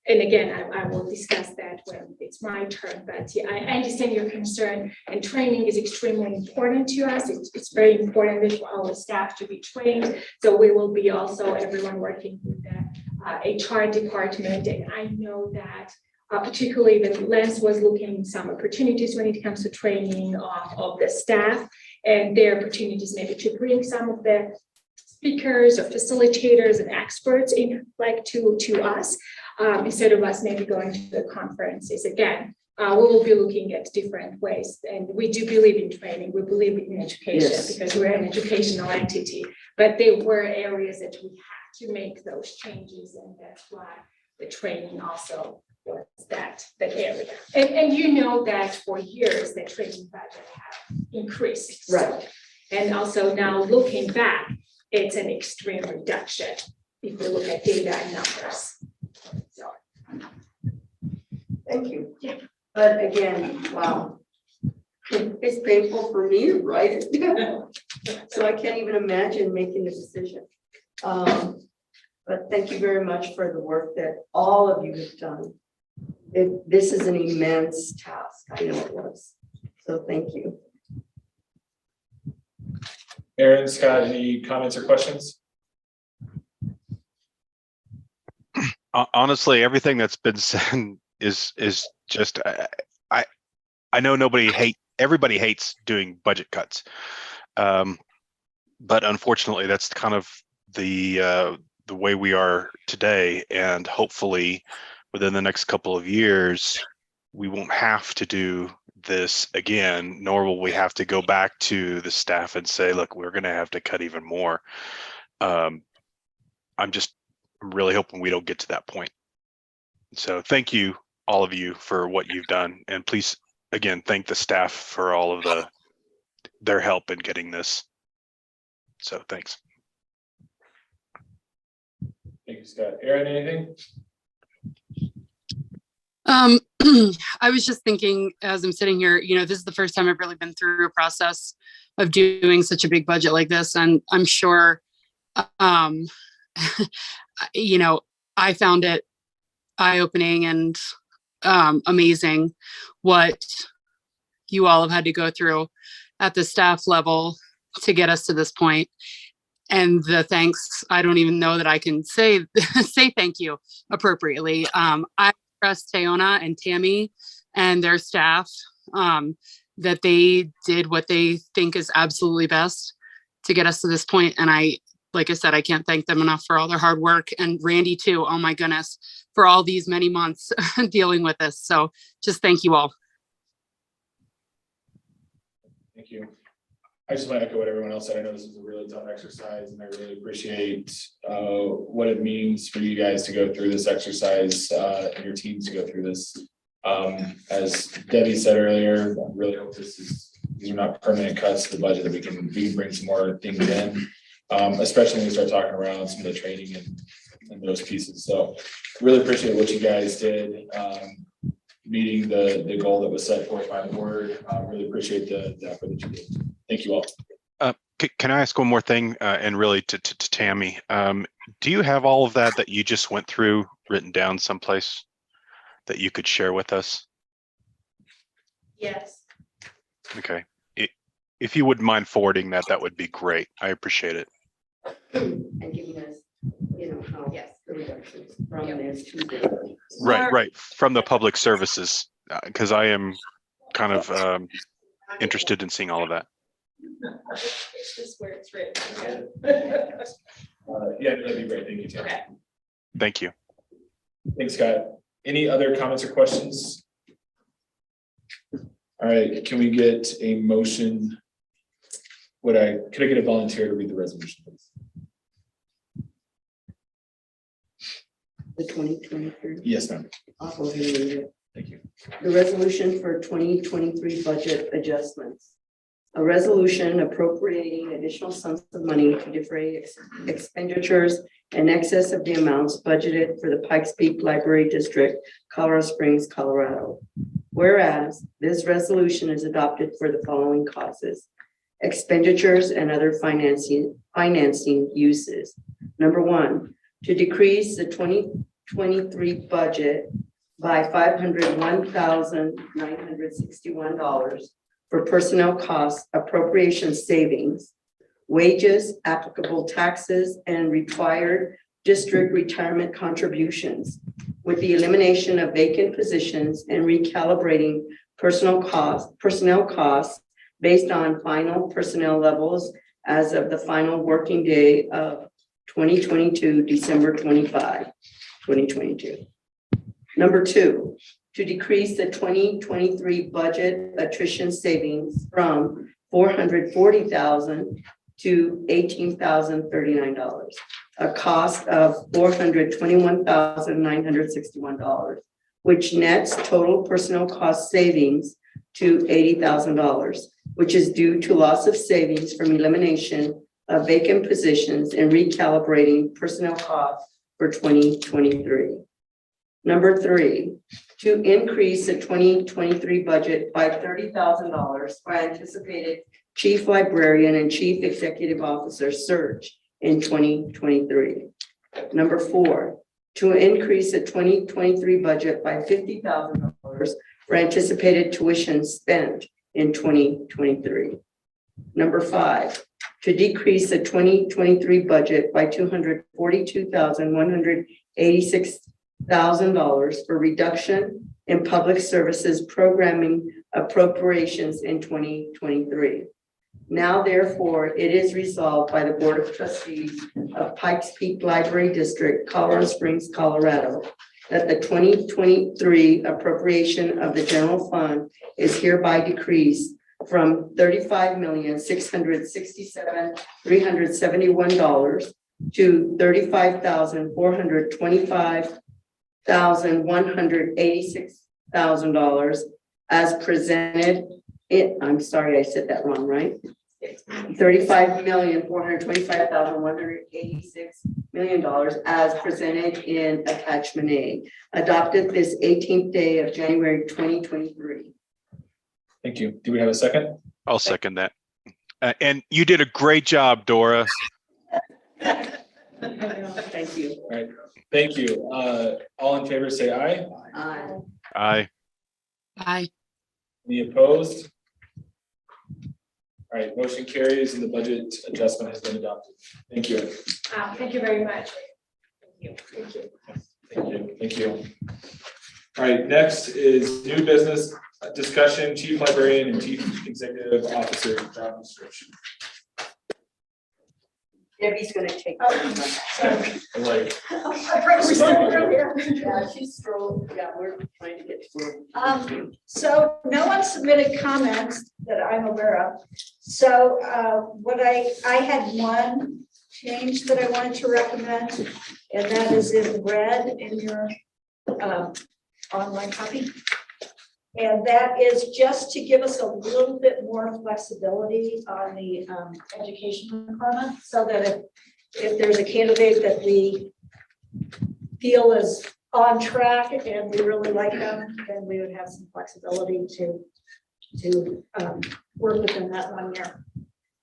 and again, I will discuss that when it's my turn, but yeah, I understand your concern, and training is extremely important to us. It's very important that our staff to be trained. So we will be also everyone working with the HR department. And I know that particularly when Lance was looking at some opportunities when it comes to training of the staff and their opportunities maybe to bring some of the speakers or facilitators and experts in like to us. Instead of us maybe going to the conferences again, we will be looking at different ways. And we do believe in training. We believe in education because we're an educational entity. But there were areas that we had to make those changes, and that's why the training also was that area. And you know that for years the training budget have increased.
Right.
And also now looking back, it's an extreme reduction if we look at data and numbers. So.
Thank you.
Yeah.
But again, wow, it's painful for me to write it. So I can't even imagine making the decision. But thank you very much for the work that all of you have done. This is an immense task. I know it was. So thank you.
Aaron, Scott, any comments or questions?
Honestly, everything that's been said is just I know everybody hates doing budget cuts, but unfortunately that's kind of the way we are today, and hopefully within the next couple of years we won't have to do this again, nor will we have to go back to the staff and say, look, we're going to have to cut even more. I'm really hoping we don't get to that point. So thank you, all of you, for what you've done. And please, again, thank the staff for all of their help in getting this. So thanks.
Thank you, Scott. Aaron, anything?
I was just thinking as I'm sitting here, this is the first time I've really been through a process of doing such a big budget like this. And I'm sure, I found it eye-opening and amazing what you all have had to go through at the staff level to get us to this point. And the thanks, I don't even know that I can say thank you appropriately. I trust Tayona and Tammy and their staff that they did what they think is absolutely best to get us to this point. And like I said, I can't thank them enough for all their hard work, and Randy too. Oh my goodness, for all these many months dealing with this. So just thank you all.
Thank you. I just want to echo what everyone else said. I know this is a really tough exercise and I really appreciate what it means for you guys to go through this exercise and your teams to go through this. As Debbie said earlier, I really hope these are not permanent cuts to the budget, that we can bring some more things in, especially when we start talking around some of the training and those pieces. So really appreciate what you guys did. Meeting the goal that was set forth by the board. Really appreciate the effort that you did. Thank you all.
Can I ask one more thing, and really to Tammy? Do you have all of that you just went through written down someplace that you could share with us?
Yes.
Okay. If you wouldn't mind forwarding that, that would be great. I appreciate it.
And giving us, how
Yes.
the reductions from this to this.
Right. From the public services, because I am kind of interested in seeing all of that.
It's just where it's written.
Yeah, that'd be great. Thank you, Tim.
Okay.
Thank you.
Thanks, Scott. Any other comments or questions? All right, can we get a motion? Could I get a volunteer to read the resolution, please?
The 2023.
Yes, ma'am.
I'll go ahead and read it.
Thank you.
The resolution for 2023 budget adjustments. A resolution appropriating additional sums of money to defray expenditures in excess of the amounts budgeted for the Pikes Peak Library District, Colorado Springs, Colorado. Whereas this resolution is adopted for the following causes: expenditures and other financing uses. Number one, to decrease the 2023 budget by $501,961 for personnel costs, appropriation savings, wages, applicable taxes, and required district retirement contributions, with the elimination of vacant positions and recalibrating personnel costs based on final personnel levels as of the final working day of 2022, December 25, 2022. Number two, to decrease the 2023 budget attrition savings from $440,000 to $18,039, a cost of $421,961, which nets total personnel cost savings to $80,000, which is due to loss of savings from elimination of vacant positions and recalibrating personnel costs for 2023. Number three, to increase the 2023 budget by $30,000 for anticipated chief librarian and chief executive officer search in 2023. Number four, to increase the 2023 budget by $50,000 for anticipated tuition spent in 2023. Number five, to decrease the 2023 budget by $242,186 for reduction in public services programming appropriations in 2023. Now, therefore, it is resolved by the Board of Trustees of Pikes Peak Library District, Colorado Springs, Colorado, that the 2023 appropriation of the general fund is hereby decreased from $35,667,371 to $35,425,186,000 as presented. I'm sorry, I said that wrong, right? $35,425,186 as presented in attachment A, adopted this 18th day of January 2023.
Thank you. Do we have a second?
I'll second that. And you did a great job, Dora.
Thank you.
All right. Thank you. All in favor, say aye.
Aye.
Aye.
Any opposed? All right, motion carries and the budget adjustment has been adopted. Thank you.
Thank you very much. Thank you.
Thank you. Thank you. All right, next is new business discussion, chief librarian and chief executive officer job description.
Debbie's gonna take.
Like,
Yeah, she's strolled, yeah, we're trying to get through.
So no one submitted comments that I'm aware of. So what I had one change that I wanted to recommend, and that is in red in your online copy. And that is just to give us a little bit more flexibility on the education requirement, so that if there's a candidate that we feel is on track and we really like them, then we would have some flexibility to work within that 1 year.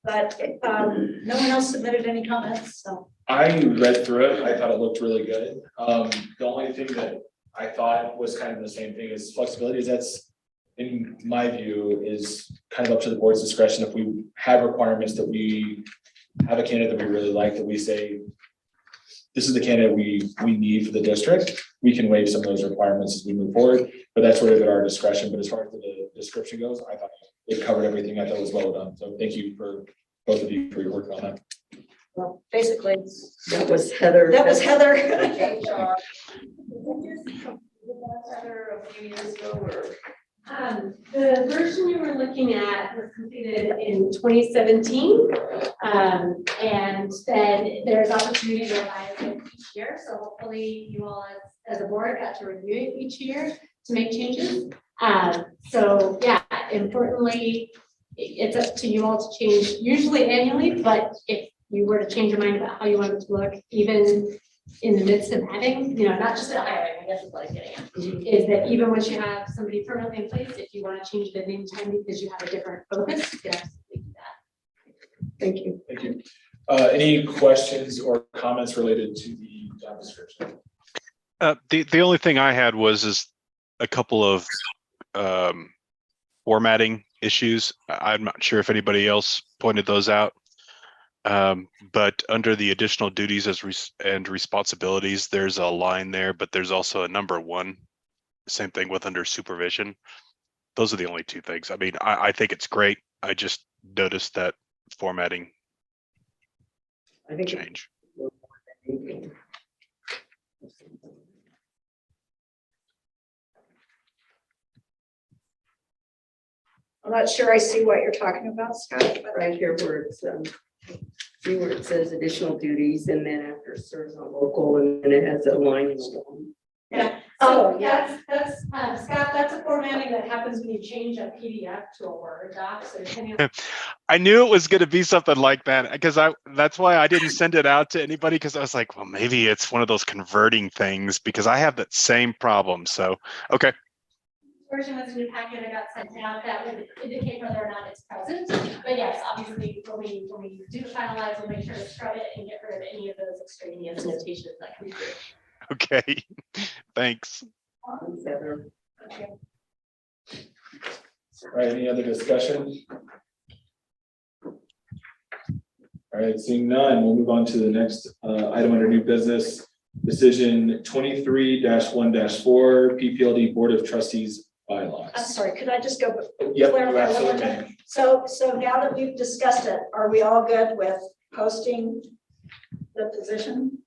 But no one else submitted any comments, so.
I read through it, I thought it looked really good. The only thing that I thought was kind of the same thing as flexibility is that's, in my view, is kind of up to the board's discretion. If we have requirements that we have a candidate that we really like, that we say, this is the candidate we need for the district, we can waive some of those requirements as we move forward, but that's sort of at our discretion. But as far as the description goes, I thought it covered everything. I thought it was well done. So thank you for both of you for your work on that.
Well, basically,
That was Heather.
that was Heather.
HR. Heather a few years ago, or?
The version we were looking at was completed in 2017. And then there's opportunity to revise it each year. So hopefully you all as a board got to review it each year to make changes. So yeah, importantly, it's up to you all to change, usually annually, but if you were to change your mind about how you want it to look, even in the midst of having, not just at hiring, I guess is what I'm getting at, is that even once you have somebody permanently in place, if you want to change it at any time because you have a different focus, you can absolutely do that.
Thank you.
Thank you. Any questions or comments related to the job description?
The only thing I had was a couple of formatting issues. I'm not sure if anybody else pointed those out. But under the additional duties and responsibilities, there's a line there, but there's also a number 1. Same thing with under supervision. Those are the only 2 things. I mean, I think it's great. I just noticed that formatting
I think
change.
I'm not sure I see what you're talking about, Scott, but
Right here where it's, see where it says additional duties, and then after serves on local, and then it has a line in the one.
Yeah.
Oh,
So
yeah.
that's Scott, that's a formatting that happens when you change a PDF to a Word doc. So depending on
I knew it was going to be something like that because that's why I didn't send it out to anybody, because I was like, well, maybe it's one of those converting things, because I have that same problem. So, okay.
version was in your packet, I got sent out, that would indicate whether or not it's present. But yes, obviously, when we do finalize, we'll make sure to scrub it and get rid of any of those extraneous notations that come through.
Okay. Thanks.
Heather.
okay.
All right, any other discussion? All right, seeing none, we'll move on to the next item under new business. Decision 23-1-4 PPLD Board of Trustees bylaws.
I'm sorry, could I just go
Yep,
clarify one more
absolutely.
time? So now that we've discussed it, are we all good with posting the position?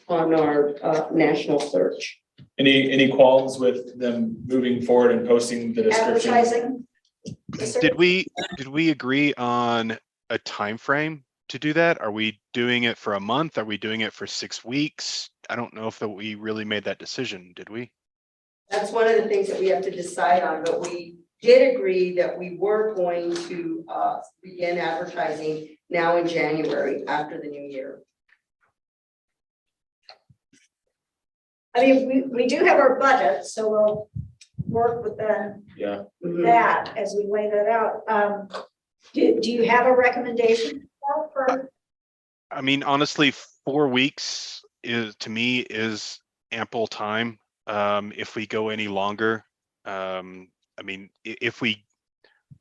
On our national search.
Any qualms with them moving forward and posting the description?
Advertising? the search?
Did we agree on a time frame to do that? Are we doing it for a month? Are we doing it for 6 weeks? I don't know if we really made that decision, did we?
That's one of the things that we have to decide on, but we did agree that we were going to begin advertising now in January after the new year.
I mean, we do have our budget, so we'll work within
Yeah,
that as we lay that out. Do you have a recommendation for?
I mean, honestly, 4 weeks to me is ample time. If we go any longer, I mean,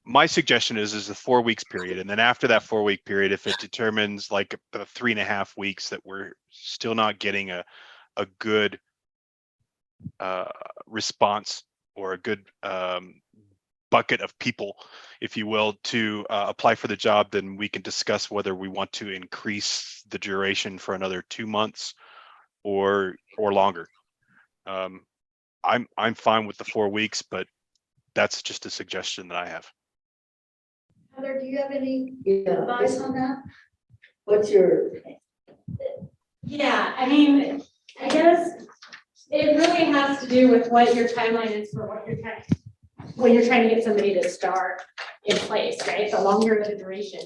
my suggestion is a 4 weeks period, and then after that 4 week period, if it determines like the 3.5 weeks that we're still not getting a good response or a good bucket of people, if you will, to apply for the job, then we can discuss whether we want to increase the duration for another 2 months or longer. I'm fine with the 4 weeks, but that's just a suggestion that I have.
Heather, do you have any
Yeah.
advice on that?
What's your,
Yeah, I mean, I guess it really has to do with what your timeline is for what you're trying, when you're trying to get somebody to start in place, right? The longer the duration.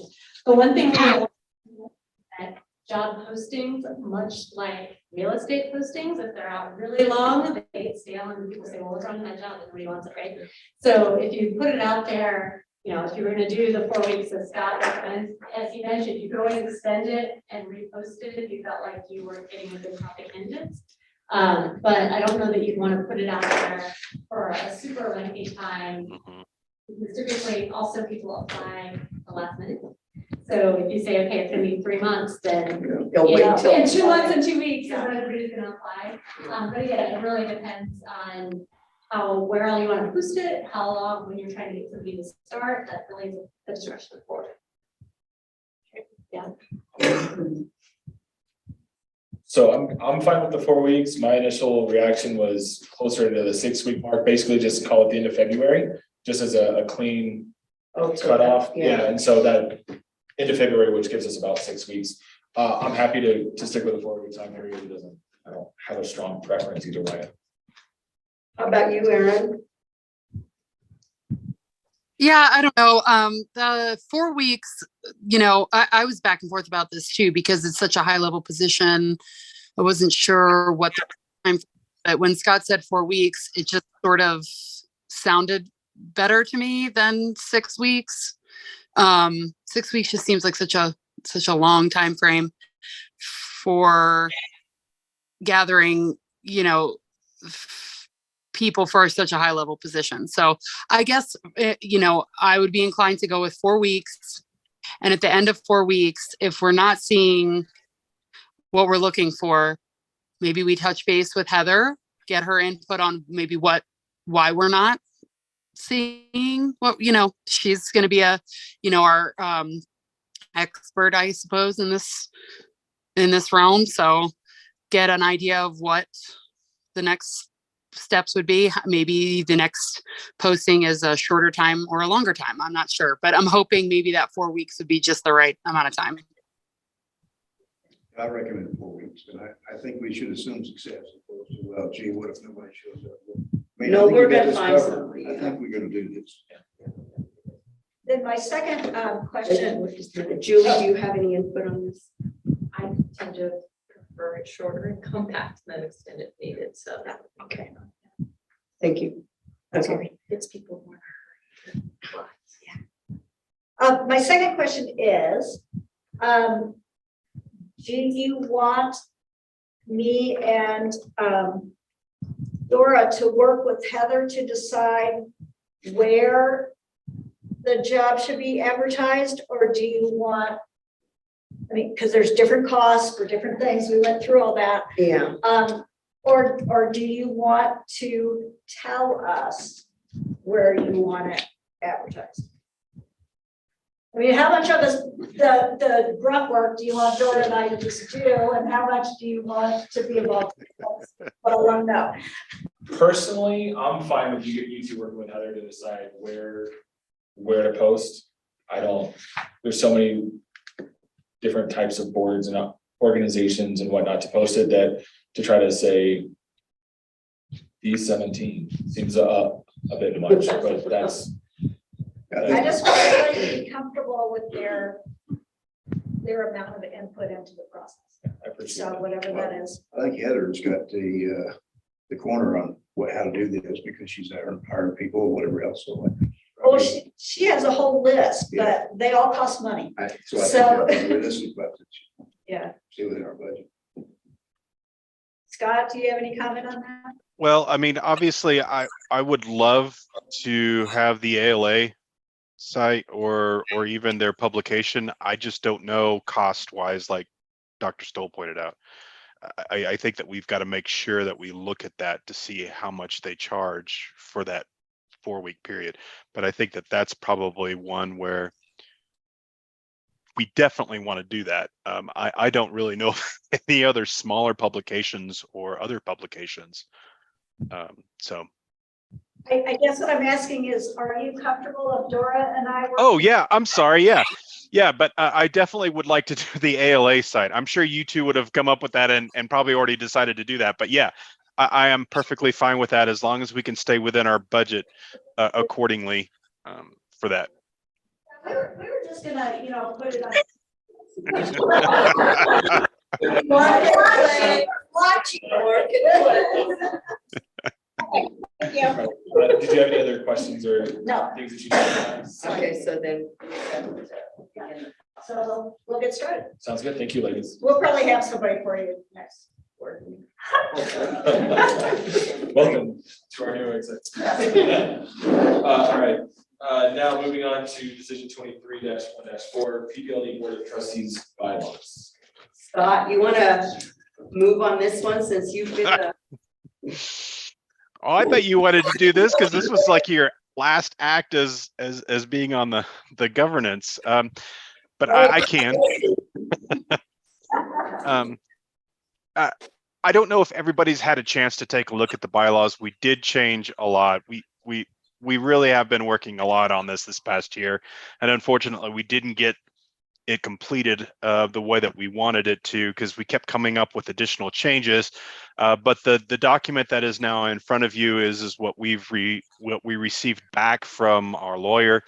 The one thing we don't want that job postings, much like real estate postings, if they're out really long, they get stale and people say, well, what's wrong with that job? Nobody wants it, right? So if you put it out there, you know, if you were gonna do the 4 weeks that Scott recommends, as he mentioned, you go and extend it and repost it if you felt like you weren't getting a good topic attendance. But I don't know that you'd want to put it out there for a super lengthy time. Because typically also people apply the last minute. So if you say, okay, it's gonna be 3 months, then
you'll
you
wait
know,
till.
in 2 months and 2 weeks, is when everybody's gonna apply. But again, it really depends on where all you want to boost it, how long, when you're trying to get somebody to start, that really is the discretion of the board. Yeah.
So I'm fine with the 4 weeks. My initial reaction was closer to the 6 week mark, basically just call it the end of February, just as a clean cutoff. Yeah, and so that end of February, which gives us about 6 weeks. I'm happy to stick with the 4 week time period. I don't have a strong preference either way.
How about you, Aaron?
Yeah, I don't know. The 4 weeks, you know, I was back and forth about this too, because it's such a high level position. I wasn't sure what the time, but when Scott said 4 weeks, it just sort of sounded better to me than 6 weeks. 6 weeks just seems like such a long time frame for gathering, you know, people for such a high level position. So I guess, you know, I would be inclined to go with 4 weeks. And at the end of 4 weeks, if we're not seeing what we're looking for, maybe we touch base with Heather, get her input on maybe why we're not seeing what, you know, she's going to be our expert, I suppose, in this realm. So get an idea of what the next steps would be. Maybe the next posting is a shorter time or a longer time. I'm not sure, but I'm hoping maybe that 4 weeks would be just the right amount of time.
I recommend 4 weeks, and I think we should assume success as opposed to, well, gee, what if nobody shows up? I mean,
No,
I think
we're
we got
gonna
this
find
covered.
somebody,
I think we're gonna do this.
Then my second question,
Julie, do you have any input on this?
I tend to prefer it shorter and compact than extended needed, so that would be
Okay. Thank you. Okay.
gets people more.
my second question is, do you want me and Dora to work with Heather to decide where the job should be advertised, or do you want, I mean, because there's different costs for different things, we went through all that.
Yeah.
Or do you want to tell us where you want it advertised? I mean, how much of the grunt work do you want Dora and I to just do, and how much do you want to be involved? But I want to know.
Personally, I'm fine with you two working with Heather to decide where to post. There's so many different types of boards and organizations and whatnot to post it, that to try to say D17 seems a bit much, but that's.
I just want everybody to be comfortable with their amount of input into the process.
I appreciate
So
it.
whatever that is.
I think Heather's got the corner on how to do this, because she's hiring people or whatever else. So
Well, she has a whole list, but they all cost money.
so I
So-
think that's realistic, but
Yeah.
see within our budget.
Scott, do you have any comment on that?
Well, I mean, obviously, I would love to have the ALA site or even their publication. I just don't know cost wise, like Dr. Stoll pointed out. I think that we've got to make sure that we look at that to see how much they charge for that 4-week period. But I think that that's probably one where we definitely want to do that. I don't really know any other smaller publications or other publications. So.
I guess what I'm asking is, are you comfortable if Dora and I were?
Oh yeah, I'm sorry. Yeah, but I definitely would like to do the ALA site. I'm sure you two would have come up with that and probably already decided to do that. But yeah, I am perfectly fine with that as long as we can stay within our budget accordingly for that.
We were just gonna, put it on. Watching. Thank you.
Did you have any other questions or
No.
things that you need to ask?
Okay, so then.
So we'll get started.
Sounds good. Thank you, ladies.
We'll probably have somebody for you next.
Welcome to our new executive. All right. Now moving on to decision 23-1-4 PPLD Board of Trustees bylaws.
Scott, you want to move on this one since you've been the.
Oh, I thought you wanted to do this because this was like your last act as being on the governance. But I can. I don't know if everybody's had a chance to take a look at the bylaws. We did change a lot. We really have been working a lot on this past year, and unfortunately, we didn't get it completed the way that we wanted it to because we kept coming up with additional changes. But the document that is now in front of you is what we received back from our lawyer.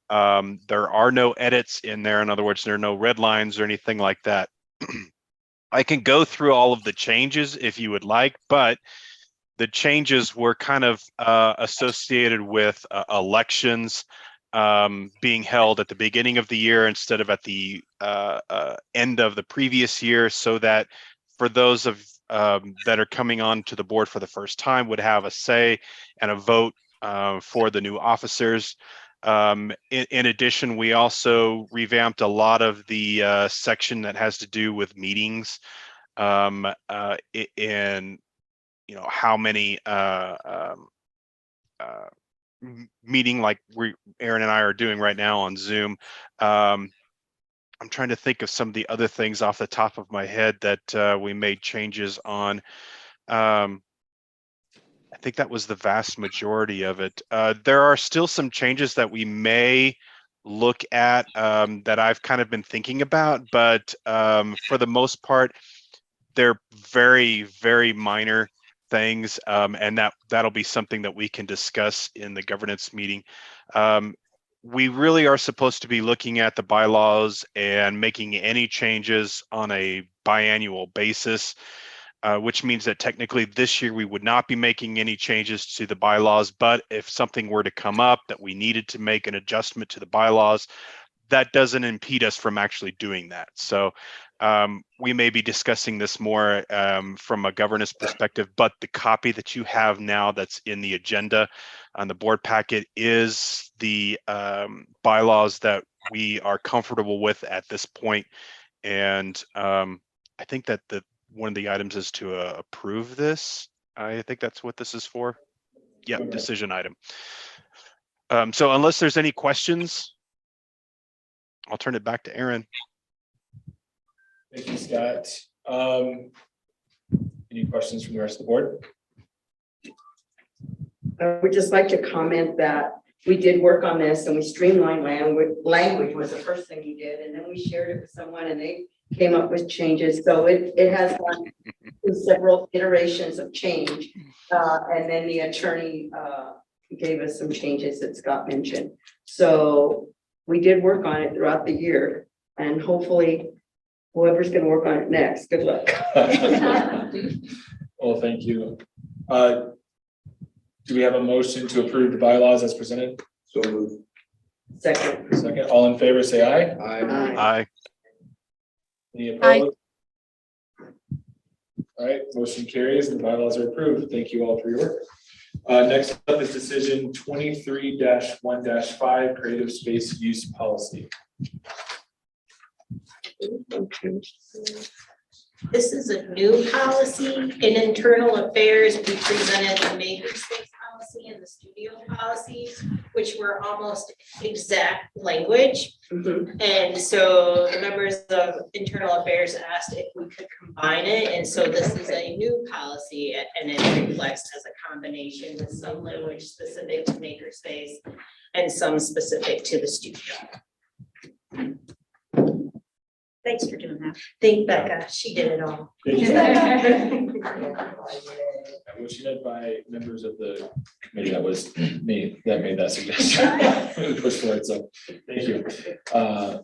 There are no edits in there. In other words, there are no red lines or anything like that. I can go through all of the changes if you would like, but the changes were kind of associated with elections being held at the beginning of the year instead of at the end of the previous year, so that for those of that are coming on to the board for the first time would have a say and a vote for the new officers. In addition, we also revamped a lot of the section that has to do with meetings in how many meeting like Aaron and I are doing right now on Zoom. I'm trying to think of some of the other things off the top of my head that we made changes on. I think that was the vast majority of it. There are still some changes that we may look at that I've kind of been thinking about, but for the most part, they're very, very minor things, and that'll be something that we can discuss in the governance meeting. We really are supposed to be looking at the bylaws and making any changes on a biannual basis, which means that technically this year we would not be making any changes to the bylaws, but if something were to come up that we needed to make an adjustment to the bylaws, that doesn't impede us from actually doing that. So we may be discussing this more from a governance perspective, but the copy that you have now that's in the agenda on the board packet is the bylaws that we are comfortable with at this point. And I think that one of the items is to approve this. I think that's what this is for. Yeah, okay. Decision item. So unless there's any questions, I'll turn it back to Aaron.
Thank you, Scott. Any questions from the rest of the board?
I would just like to comment that we did work on this and we streamlined language was the first thing we did. And then we shared it with someone and they came up with changes. So it has gone through several iterations of change. And then the attorney gave us some changes that Scott mentioned. So we did work on it throughout the year and hopefully whoever's going to work on it next, good luck.
Well, thank you. Do we have a motion to approve the bylaws as presented?
So moved.
Second.
Second, all in favor, say aye.
Aye.
Any opposed? All right, motion carries and the bylaws are approved. Thank you all for your work. Next up is decision 23-1-5 creative space use policy.
This is a new policy in internal affairs. We presented the makerspace policy in the studio remedial policies, which were almost exact language. And so the members of internal affairs asked if we could combine it, and so this is a new policy, and it reflects as a combination with some language specific to makerspace and some specific to the studio.
Thanks for doing that.
Thank Becca, she did it all.
Motioned by members of the committee that was me that made that suggestion. Push for it, so thank you. I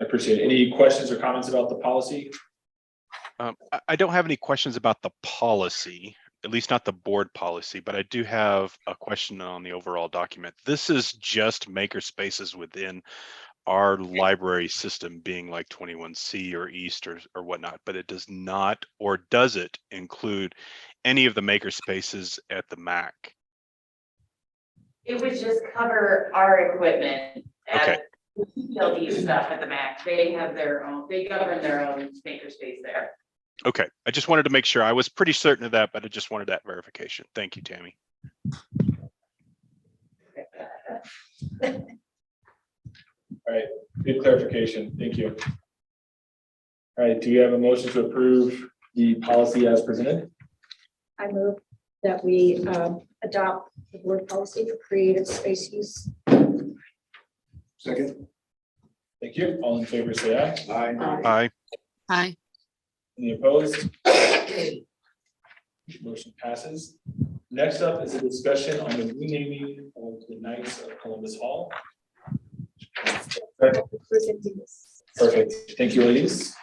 appreciate it. Any questions or comments about the policy?
I don't have any questions about the policy, at least not the board policy, but I do have a question on the overall document. This is just maker spaces within our library system, being like 21C or East or whatnot, but it does not, or does it include any of the maker spaces at the MAC?
It would just cover our equipment.
Okay.
PPLD stuff at the MAC. They have their own, they govern their own makerspace there.
Okay, I just wanted to make sure. I was pretty certain of that, but I just wanted that verification. Thank you, Tammy.
All right, good clarification. Thank you. All right, do we have a motion to approve the policy as presented?
I move that we adopt the board policy for creative space use.
Second.
Thank you. All in favor, say aye.
Aye.
Aye.
Aye.
Any opposed? Motion passes. Next up is a discussion on the renaming of the Knights of Columbus Hall. Perfect. Thank you, ladies.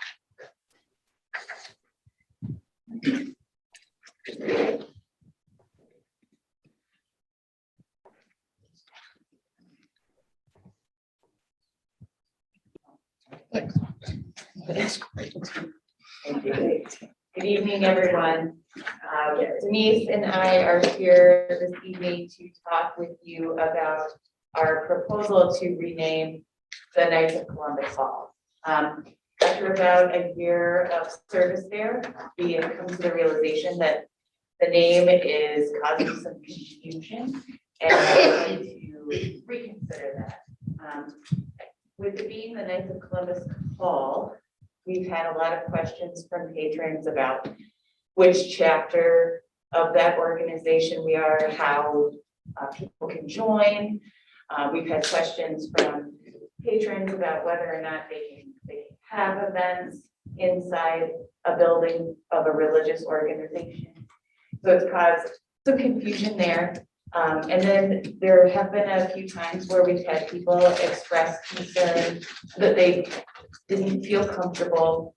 That's great. Good evening, everyone. Denise and I are here this evening to talk with you about our proposal to rename the Knights of Columbus Hall. After about a year of service there, we have come to the realization that the name is causing some confusion, and we're going to reconsider that. With it being the Knights of Columbus Hall, we've had a lot of questions from patrons about which chapter of that organization we are, how people can join. We've had questions from patrons about whether or not they can have events inside a building of a religious organization. So it's caused some confusion there. And then there have been a few times where we've had people express concern that they didn't feel comfortable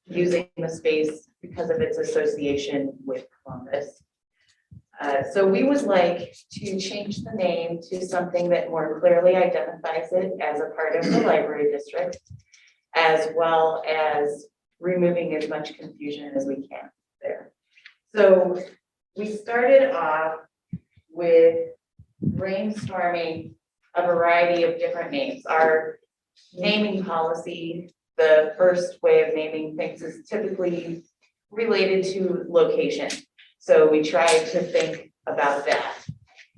using the space because of its association with Columbus. So we would like to change the name to something that more clearly identifies it as a part of the library district, as well as removing as much confusion as we can there. So we started off with brainstorming a variety of different names. Our naming policy, the first way of naming things is typically related to location. So we tried to think about that.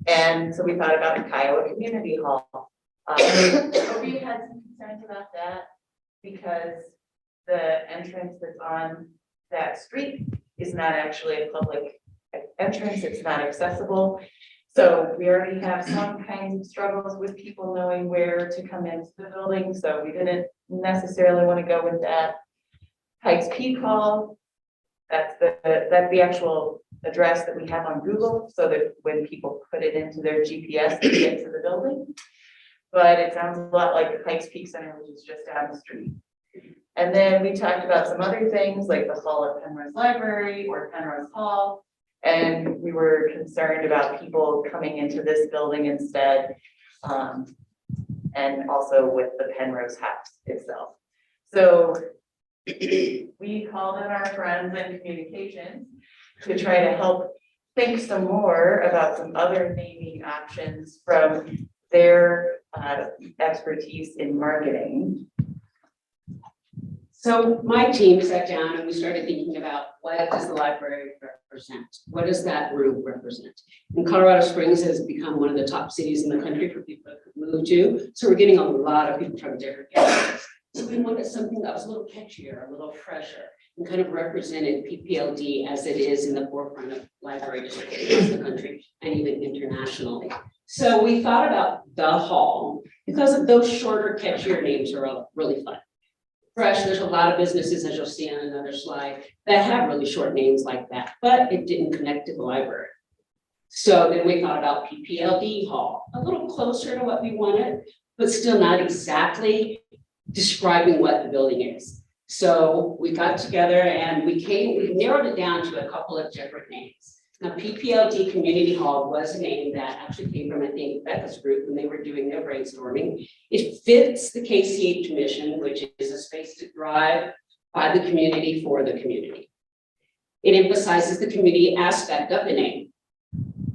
And so we thought about Kiowa Community Hall. We had some concerns about that because the entrance that's on that street is not actually a public entrance. It's not accessible. So we already have some kinds of struggles with people knowing where to come into the building. So we didn't necessarily want to go with that. Pikes Peak Hall, that's the actual address that we have on Google, so that when people put it into their GPS, they get to the building. But it sounds a lot like the Pikes Peak Center, which is just down the street. And then we talked about some other things like the Hall at Penrose Library or Penrose Hall. And we were concerned about people coming into this building instead. And also with the Penrose House itself. So we called in our friends in communications to try to help think some more about some other naming options from their expertise in marketing.
So my team sat down and we started thinking about what does the library represent? What does that room represent? And Colorado Springs has become one of the top cities in the country for people to move to. So we're getting a lot of people from different areas. So we wanted something that was a little catchier, a little fresher, and kind of represented PPLD as it is in the forefront of library districts across the country and even internationally. So we thought about the hall because of those shorter, catchier names are really fun. Fresh, there's a lot of businesses, as you'll see on another slide, that have really short names like that, but it didn't connect to the library. So then we thought about PPLD Hall, a little closer to what we wanted, but still not exactly describing what the building is. So we got together and we narrowed it down to a couple of different names. Now, PPLD Community Hall was a name that actually came from, I think, Becca's group when they were doing their brainstorming. It fits the KCH mission, which is a space to thrive by the community for the community. It emphasizes the community aspect of the name.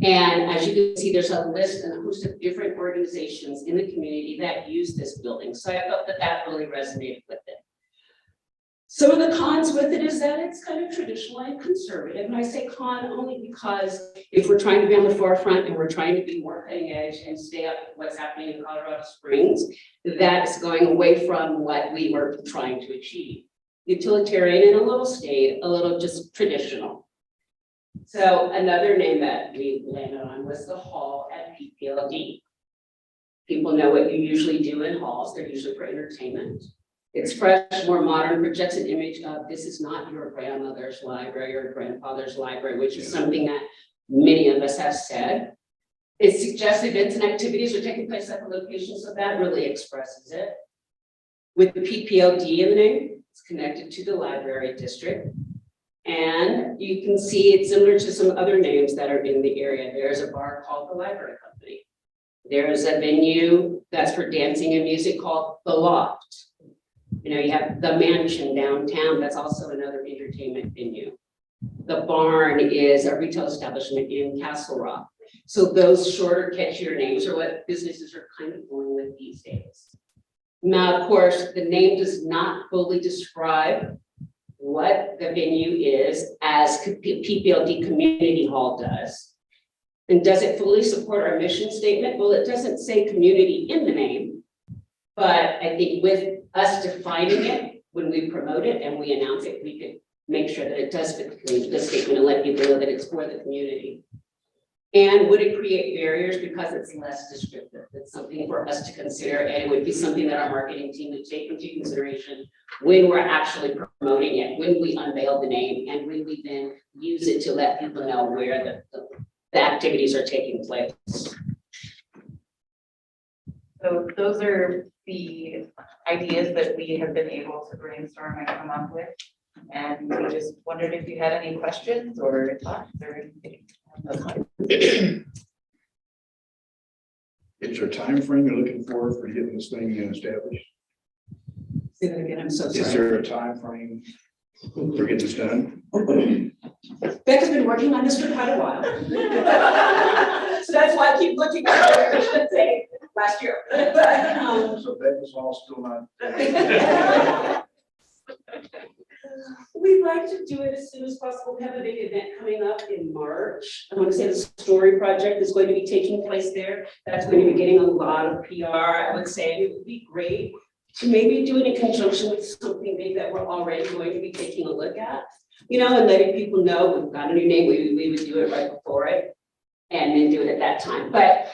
And as you can see, there's a list and a host of different organizations in the community that use this building. So I felt that that really resonated with it. Some of the cons with it is that it's kind of traditional and conservative. And I say con only because if we're trying to be on the forefront and we're trying to be more cutting edge and stay up with what's happening in Colorado Springs, that's going away from what we were trying to achieve. Utilitarian and a little staid, a little just traditional. So another name that we landed on was the hall at PPLD. People know what you usually do in halls. They're usually for entertainment. It's fresh, more modern, projects an image of this is not your grandmother's library or grandfather's library, which is something that many of us have said. It suggests events and activities are taking place at the location, so that really expresses it. With the PPLD in the name, it's connected to the library district. And you can see it's similar to some other names that are in the area. There's a bar called the Library Company. There's a venue that's for dancing and music called The Loft. You know, you have the Mansion downtown, that's also another entertainment venue. The Barn is a retail establishment in Castle Rock. So those shorter, catchier names are what businesses are kind of going with these days. Now, of course, the name does not fully describe what the venue is as PPLD Community Hall does. And does it fully support our mission statement? Well, it doesn't say community in the name, but I think with us defining it, when we promote it and we announce it, we could make sure that it does fit the statement and let people know that it's for the community. And would it create barriers because it's less descriptive? It's something for us to consider, and it would be something that our marketing team would take into consideration when we're actually promoting it, when we unveil the name, and when we then use it to let people know where the activities are taking place.
So those are the ideas that we have been able to brainstorm and come up with. And we just wondered if you had any questions or thoughts or anything.
Is there a time frame you're looking for getting this thing established?
Say that again, I'm so sorry.
Is there a time frame for getting this done?
Becca's been working on this for quite a while. So that's why I keep looking at it, I should say, last year.
So Becca's all still not.
We'd like to do it as soon as possible. We have a big event coming up in March. I want to say the Story Project is going to be taking place there. That's going to be getting a lot of PR. I would say it would be great to maybe do it in conjunction with something big that we're already going to be taking a look at, you know, and letting people know we've got a new name. We would do it right before it and then do it at that time. But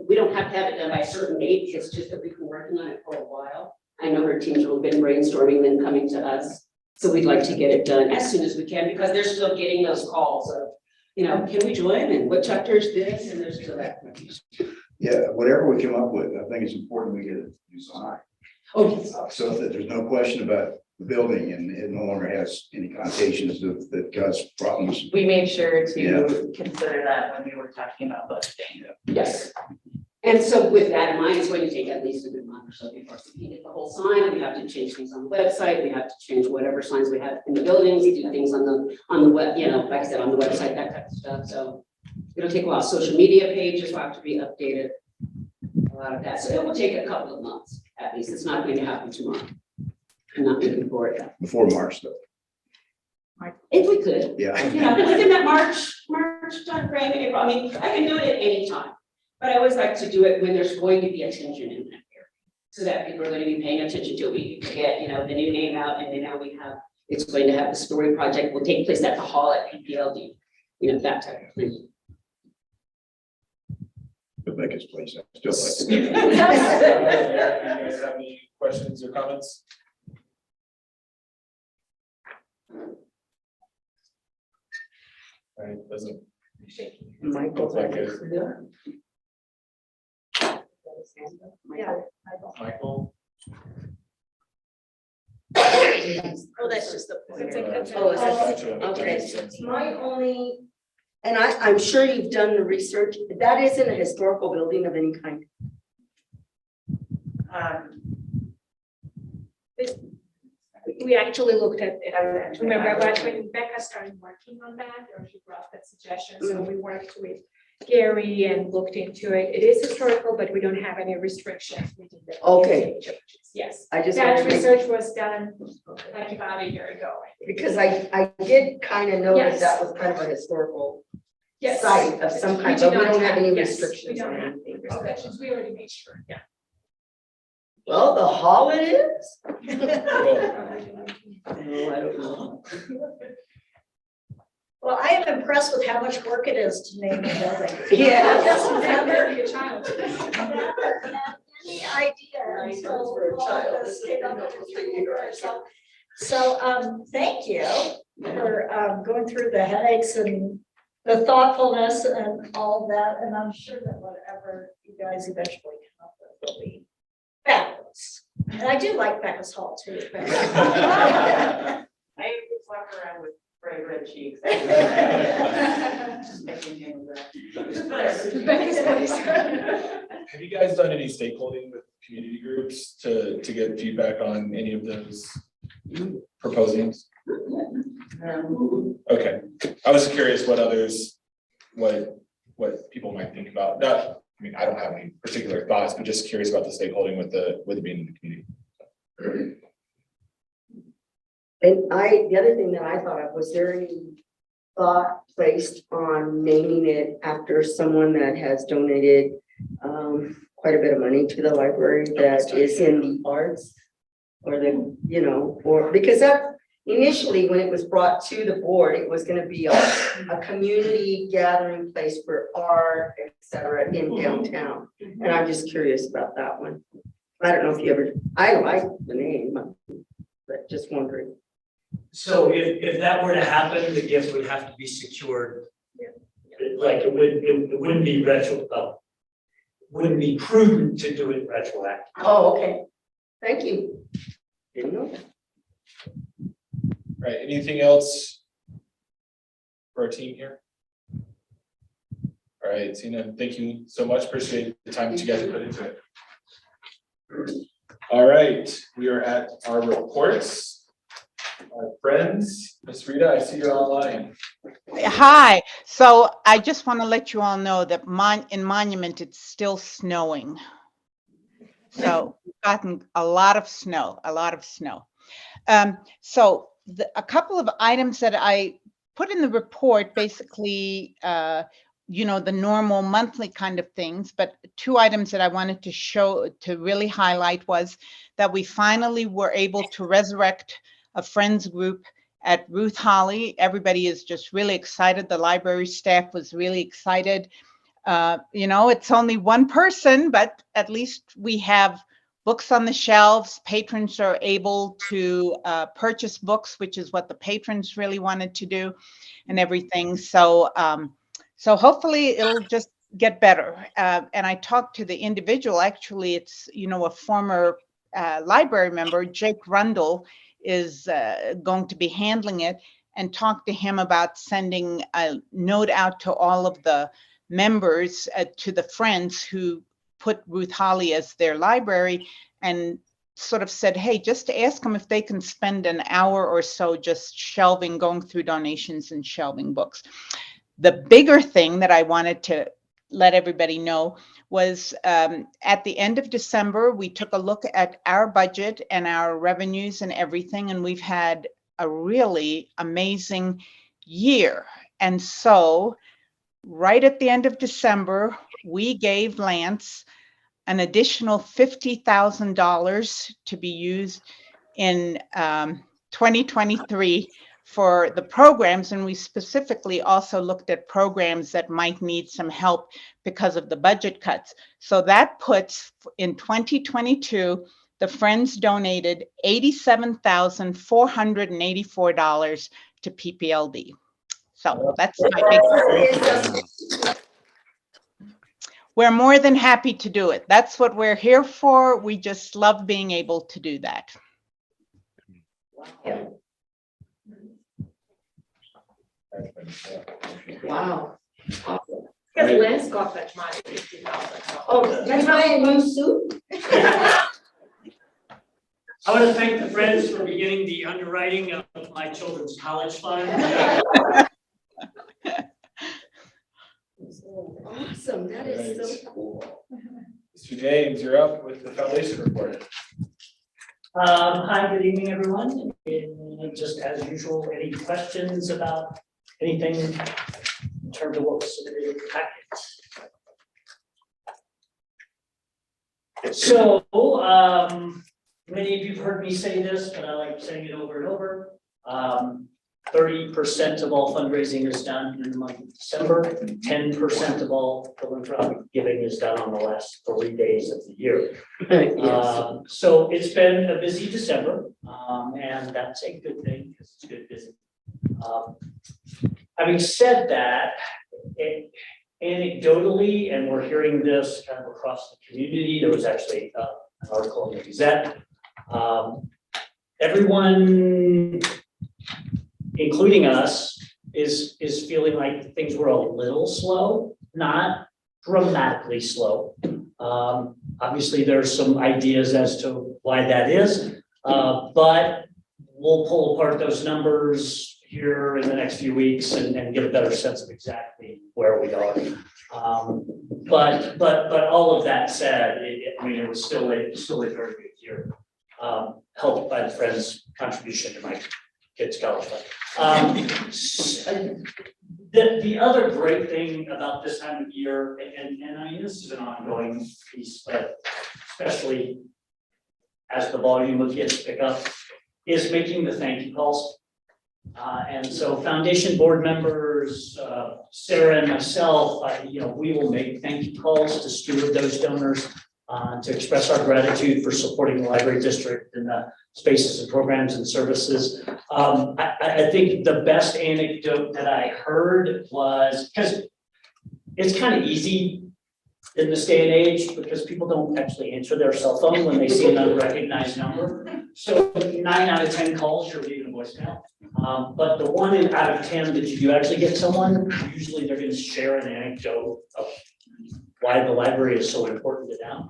we don't have to have it done by a certain date. It's just that we've been working on it for a while. I know her teams have been brainstorming and coming to us. So we'd like to get it done as soon as we can because they're still getting those calls of, you know, can we join and what chapter is this? And there's still that.
Yeah, whatever we come up with, I think it's important we get it designed.
Oh, yes.
So that there's no question about the building and it no longer has any connotations that cause problems.
We made sure to
Yeah.
consider that when we were talking about budgeting.
Yes. And so with that in mind, it's going to take at least a good month or so before we can get the whole sign. We have to change things on the website. We have to change whatever signs we have in the buildings, do things on the web, you know, like I said, on the website, that type of stuff. So it'll take a while. Social media pages will have to be updated. A lot of that. So it will take a couple of months at least. It's not going to happen tomorrow. I'm not looking forward to that.
Before March though.
If we could,
Yeah.
you know, within that March timeframe, April, I mean, I can do it at any time. But I always like to do it when there's going to be attention in that area. So that people are going to be paying attention to it. We get, you know, the new name out and then now we have, it's going to have the story project will take place at the hall at PPLD. You know, that type of thing.
Rebecca's place, I still like to.
Do you guys have any questions or comments? All right, doesn't
Michael.
look like it.
Yeah.
Michael?
Oh, that's just the.
Oh, is that, okay, my only, and I'm sure you've done the research, that isn't a historical building of any kind.
We actually looked at it. Remember when Becca started working on that, or she brought that suggestion, so we worked with Gary and looked into it. It is historical, but we don't have any restrictions. We did that.
Okay.
Yes.
I just
That
wanted to make-
research was done like about a year ago.
Because I did kind of know that
Yes.
that was kind of a historical
Yes.
site of some kind,
do
but we
not
don't have any
yes,
restrictions
We
on
don't have
anything.
any restrictions. We already made sure, yeah.
Well, the hall it is?
Well,
No, I don't know.
Well, I am impressed with how much work it is to name a building.
Yeah.
Yes, never
Be a child.
never had any idea
Nine
until
months for a
all
child.
of this
This has
came
been
up
going
in
for
the
3
year.
years.
So, thank you for going through the headaches and the thoughtfulness and all that. And I'm sure that whatever you guys eventually come up with will be fabulous. And I do like Becca's Hall too.
I just walk around with bright red cheeks.
Have you guys done any stakeholding with community groups to get feedback on any of those proposals? Okay, I was curious what others, what people might think about. Not, I mean, I don't have any particular thoughts, but just curious about the stakeholding with it being in the community.
And the other thing that I thought of, was there any thought placed on naming it after someone that has donated quite a bit of money to the library that is in the arts? Or the, you know, or because that initially, when it was brought to the board, it was gonna be a community gathering place for art, et cetera, in downtown. And I'm just curious about that one. I don't know if you ever, I like the name, but just wondering.
So if that were to happen, the gift would have to be secured. Like it wouldn't be wouldn't be prudent to do it retroactive.
Oh, okay. Thank you. Didn't know that.
Right, anything else for our team here? All right, Tina, thank you so much. Appreciate the time that you guys put into it. All right, we are at our reports. Our friends, Miss Rita, I see you're online.
Hi, so I just want to let you all know that in Monument, it's still snowing. So we've gotten a lot of snow. So a couple of items that I put in the report, basically, you know, the normal monthly kind of things, but 2 items that I wanted to really highlight was that we finally were able to resurrect a friends group at Ruth Holly. Everybody is just really excited. The library staff was really excited. You know, it's only one person, but at least we have books on the shelves. Patrons are able to purchase books, which is what the patrons really wanted to do, and everything. So, so hopefully it'll just get better. And I talked to the individual. Actually, it's, you know, a former library member, Jake Rundle, is going to be handling it, and talk to him about sending a note out to all of the members, to the friends who put Ruth Holly as their library, and sort of said, hey, just to ask them if they can spend an hour or so just shelving, going through donations and shelving books. The bigger thing that I wanted to let everybody know was at the end of December, we took a look at our budget and our revenues and everything, and we've had a really amazing year. And so right at the end of December, we gave Lance an additional $50,000 to be used in 2023 for the programs. And we specifically also looked at programs that might need some help because of the budget cuts. So that puts in 2022, the Friends donated $87,484 to PPLD. So that's my big. We're more than happy to do it. That's what we're here for. We just love being able to do that.
Wow.
Because Lance got that money, $50,000.
Oh, that's why a new suit?
I want to thank the Friends for beginning the underwriting of my children's college fund.
Awesome, that is so cool.
Mr. James, you're up with the foundation report.
Hi, good evening, everyone. And just as usual, any questions about anything in terms of what was submitted in the packet? So, many of you have heard me say this, but I like saying it over and over. 30% of all fundraising is done in the month of December. 10% of all philanthropic giving is done on the last 3 days of the year.
Yes.
So it's been a busy December, and that's a good thing because it's good busy. Having said that, anecdotally, and we're hearing this kind of across the community, there was actually an article in the Gazette. Everyone, including us, is feeling like things were a little slow, not dramatically slow. Obviously, there's some ideas as to why that is, but we'll pull apart those numbers here in the next few weeks and get a better sense of exactly where we are. But all of that said, I mean, it was still a very good year, helped by the Friends' contribution to my kids' college fund. The other great thing about this time of year, and I mean, this is an ongoing piece, but especially as the volume of kids pick up, is making the thank you calls. And so foundation board members, Sarah and myself, we will make thank you calls to steward those donors, to express our gratitude for supporting the library district and the spaces and programs and services. I think the best anecdote that I heard was, because it's kind of easy in this day and age because people don't actually answer their cell phone when they see an unrecognized number. So 9 out of 10 calls, you're leaving a voicemail. But the 1 out of 10 that you do actually get someone, usually they're going to share an anecdote of why the library is so important to them.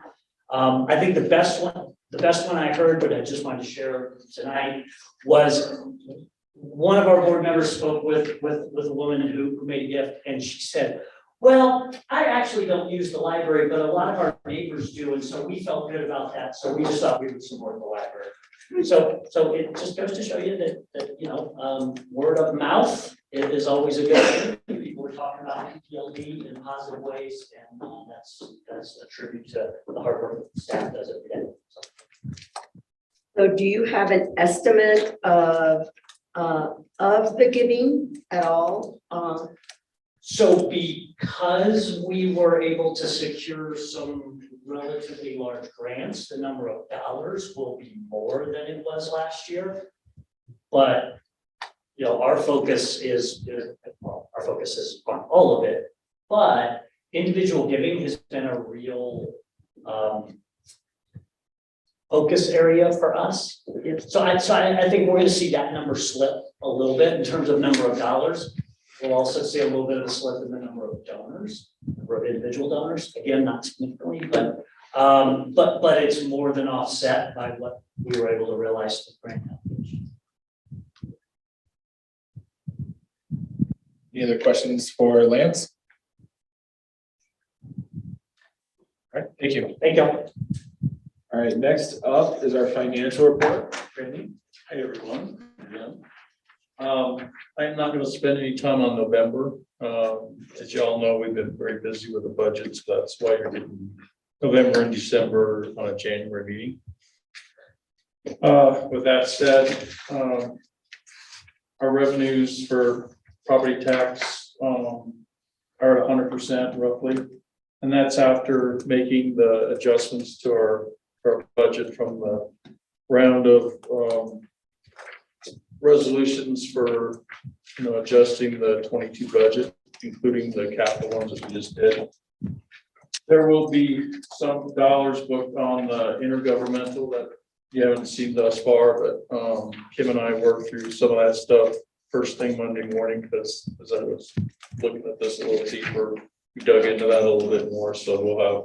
I think the best one I heard, but I just wanted to share tonight, was one of our board members spoke with a woman who made a gift, and she said, well, I actually don't use the library, but a lot of our neighbors do, and so we felt good about that, so we just thought we would support the library. So it just goes to show you that word of mouth is always a good thing. People were talking about PPLD in positive ways, and that's a tribute to the hard work that the staff does every day.
So do you have an estimate of the giving at all?
So because we were able to secure some relatively large grants, the number of dollars will be more than it was last year. But our focus is on all of it, but individual giving has been a real focus area for us. So I think we're going to see that number slip a little bit in terms of number of dollars. We'll also see a little bit of a slip in the number of donors, number of individual donors. Again, not significantly, but it's more than offset by what we were able to realize with grant application.
Any other questions for Lance? All right, thank you.
Thank you.
All right, next up is our financial report. Randy?
Hi, everyone.
not gonna spend any time on November. As y'all know, we've been very busy with the budget, so that's why you're getting November and December on a January meeting. With that said, our revenues for property tax are at 100% roughly. And that's after making the adjustments to our budget from the round of resolutions for, adjusting the 22 budget, including the capital ones that we just did. There will be some dollars booked on the intergovernmental that you haven't seen thus far, but Kim and I worked through some of that stuff first thing Monday morning, because as I was looking at this a little deeper, we dug into that a little bit more, so we'll have,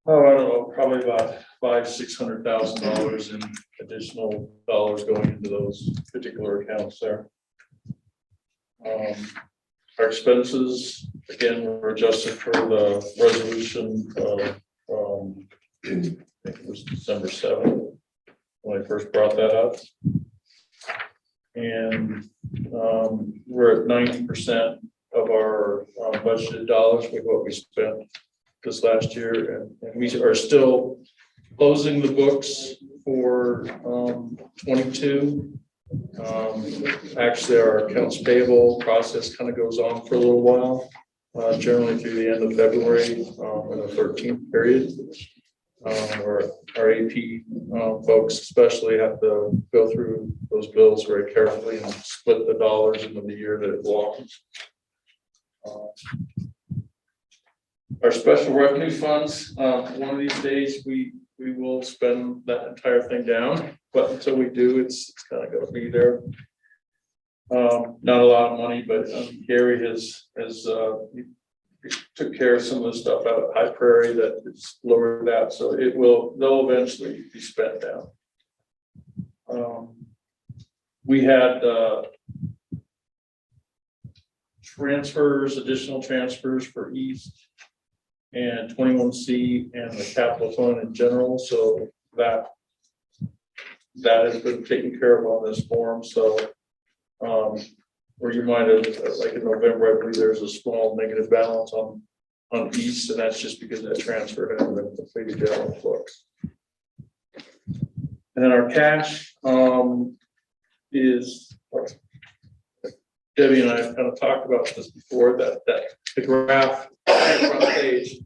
I don't know, probably about $500,000-600,000 in additional dollars going into those particular accounts there. Our expenses, again, were adjusted for the resolution of, I think it was December 7th, when I first brought that up. And we're at 90% of our budgeted dollars with what we spent this last year. And we are still closing the books for 22. Actually, our accounts payable process kind of goes on for a little while, generally through the end of February in the 13th period. Our AP folks especially have to go through those bills very carefully and split the dollars into the year that it belongs. Our special revenue funds, one of these days we will spend that entire thing down, but until we do, it's kind of going to be there. Not a lot of money, but Gary has he took care of some of the stuff out at High Prairie that it's lowered that, so they'll eventually be spent down. We had additional transfers for East and 21C and the capital fund in general, so that has been taken care of on this form. So or you might have, like in November, I believe there's a small negative balance on East, and that's just because that transfer hasn't been completed yet on the books. And then our cash is, Debbie and I have kind of talked about this before, that the graph on the front page,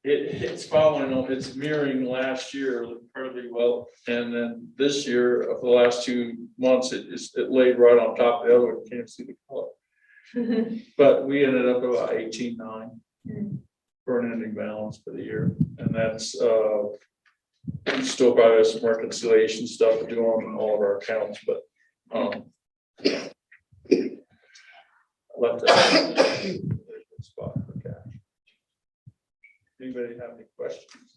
it's following, it's mirroring last year incredibly well. And then this year, of the last 2 months, it laid right on top of the other one. You can't see the color. But we ended up about 18.9 for an ending balance for the year. And that's we still probably have some reconciliation stuff to do on all of our accounts, but I left that in a good spot for cash. Anybody have any questions?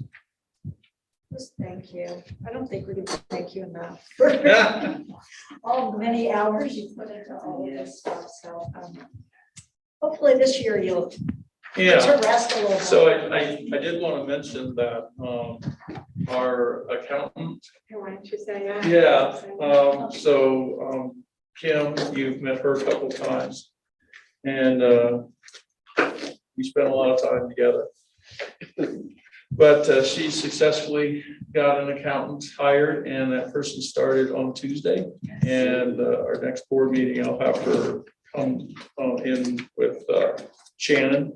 Just thank you. I don't think we can thank you enough for all the many hours you put into all of this stuff. So hopefully this year you'll get to rest a little bit.
So I did want to mention that our accountant.
I wanted to say that.
Yeah. So Kim, you've met her a couple times, and we spent a lot of time together. But she successfully got an accountant hired, and that person started on Tuesday. And our next board meeting, I'll have her come in with Shannon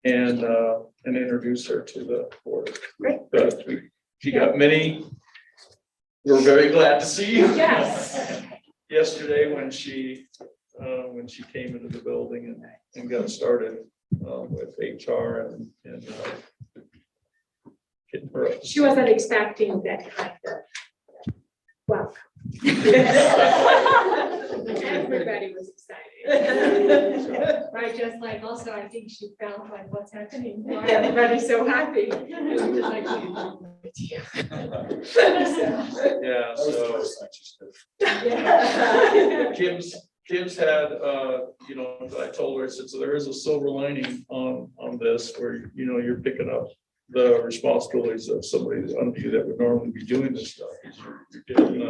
and introduce her to the board.
Great.
But she got many. We're very glad to see you.
Yes.
Yesterday when she came into the building and got started with HR and getting her up.
She wasn't expecting that kind of welcome. Everybody was excited. Right, just like also, I think she felt like what's happening, why everybody's so happy. And she was like,
yeah, so Kim's had, I told her, I said, so there is a silver lining on this where, you're picking up the responsibilities of somebody under you that would normally be doing this stuff. You're getting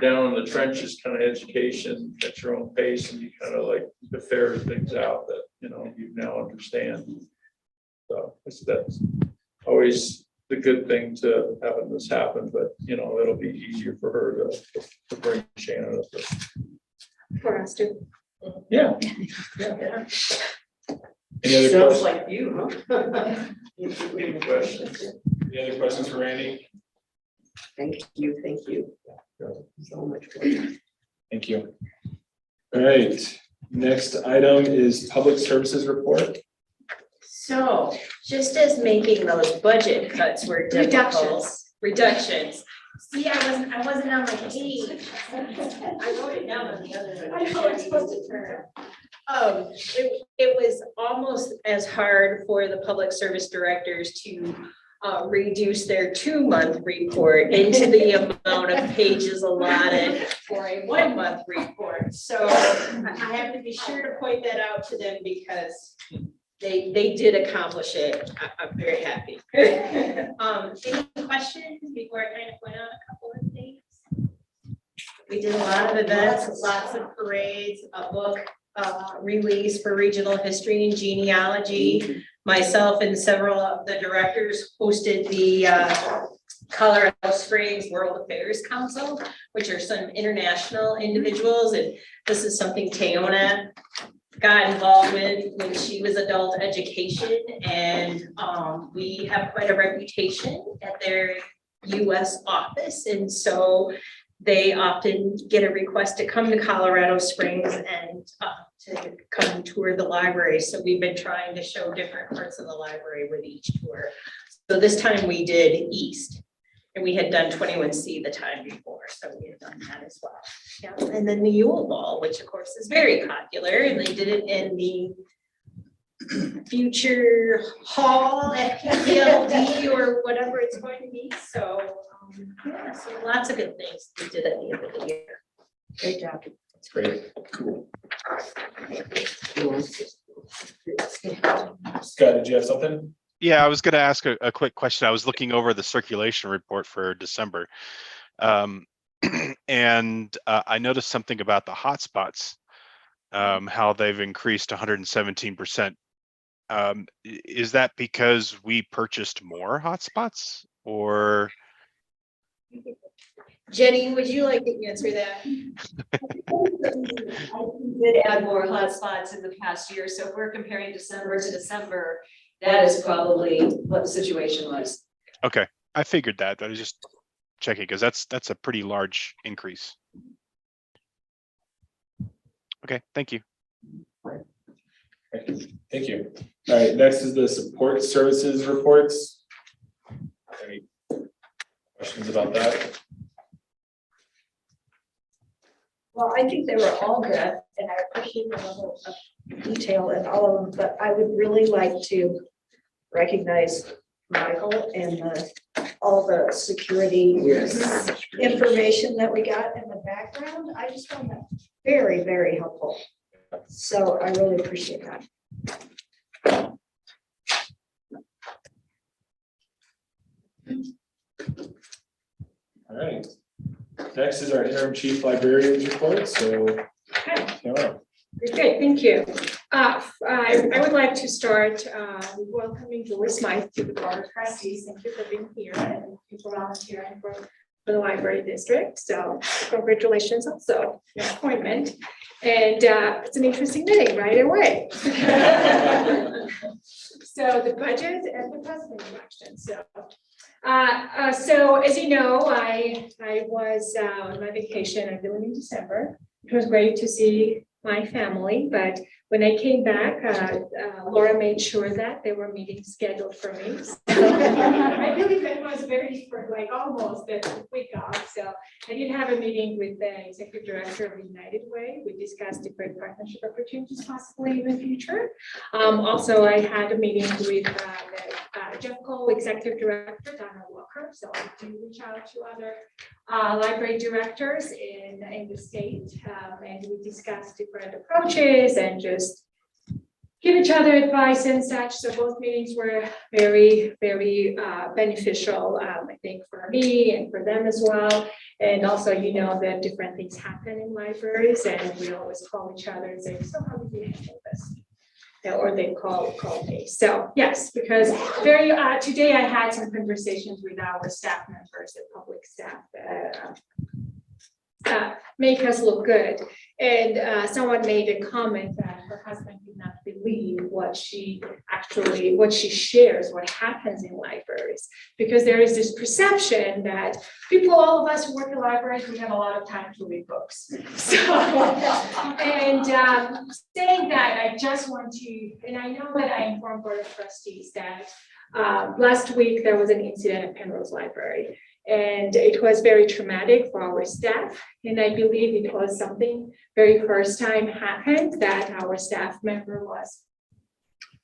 down in the trenches kind of education at your own pace, and you kind of like to ferret things out that, you know, you now understand. So that's always the good thing to having this happen, but you know, it'll be easier for her to bring Shannon up.
For us to.
Yeah.
Any other
Sounds
questions?
like you, huh?
Any questions?
Any other questions for Randy?
Thank you so much.
Thank you. All right, next item is public services report.
So, just as making those budget cuts were difficult. Reductions. See, I wasn't on my page. I wrote it down on the other.
I know it's supposed to turn.
It was almost as hard for the public service directors to reduce their 2-month report into the amount of pages allotted for a 1-month report. So I have to be sure to point that out to them because they did accomplish it. I'm very happy. Any questions before I kind of point out a couple of things? We did a lot of events, lots of parades, a book release for regional history and genealogy. Myself and several of the directors hosted the Colorado Springs World Affairs Council, which are some international individuals. And this is something Teona got involved with when she was adult education. And we have quite a reputation at their US office. And so they often get a request to come to Colorado Springs and to come tour the library. So we've been trying to show different parts of the library with each tour. So this time we did East, and we had done 21C the time before. So we had done that as well. Yeah. And then the Yule Ball, which of course is very popular, and they did it in the future hall at PPLD or whatever it's going to be. So yeah, so lots of good things we did at the end of the year. Great job.
That's great. Cool. Scott, did you have something?
Yeah, I was going to ask a quick question. I was looking over the circulation report for December. And I noticed something about the hotspots, how they've increased 117%. Is that because we purchased more hotspots, or?
Jenny, would you like to answer that?
We did add more hotspots in the past year, so if we're comparing December to December, that is probably what the situation was.
Okay, I figured that, but I was just checking because that's a pretty large increase. Okay, thank you.
Thank you. All right, next is the support services reports. Any questions about that?
Well, I think they were all good, and I appreciate the level of detail in all of them, but I would really like to recognize Michael and all the security information that we got in the background. I just found that very, very helpful. So I really appreciate that.
All right. Next is our interim chief librarian's report. So, yeah.
Great, thank you. I would like to start with welcoming Julie Smythe to the Board of Trustees. Thank you for being here and for volunteering for the library district. So congratulations also your appointment. And it's an interesting meeting right away. So the budget and the president election. So as you know, I was on my vacation. I did it in December. It was great to see my family, but when I came back, Laura made sure that there were meetings scheduled for me. So I believe that was very for like almost a week off. So I did have a meeting with the executive director of United Way. We discussed different partnership opportunities possibly in the future. Also, I had a meeting with Jeff Cole, executive director, Donna Walker. So I do reach out to other library directors in the state, and we discussed different approaches and just give each other advice and such. So both meetings were very, very beneficial, I think, for me and for them as well. And also, you know, that different things happen in libraries and we always call each other and say, so how did you handle this? Or they call me. So yes, because today I had some conversations with our staff members and public staff make us look good. And someone made a comment that her husband did not believe what she shares, what happens in libraries. Because there is this perception that all of us who work in libraries, we have a lot of time to read books. So, and saying that, I just want to, and I know that I informed Board of Trustees that last week there was an incident at Penrose Library. And it was very traumatic for our staff. And I believe it was something very first time happened that our staff member was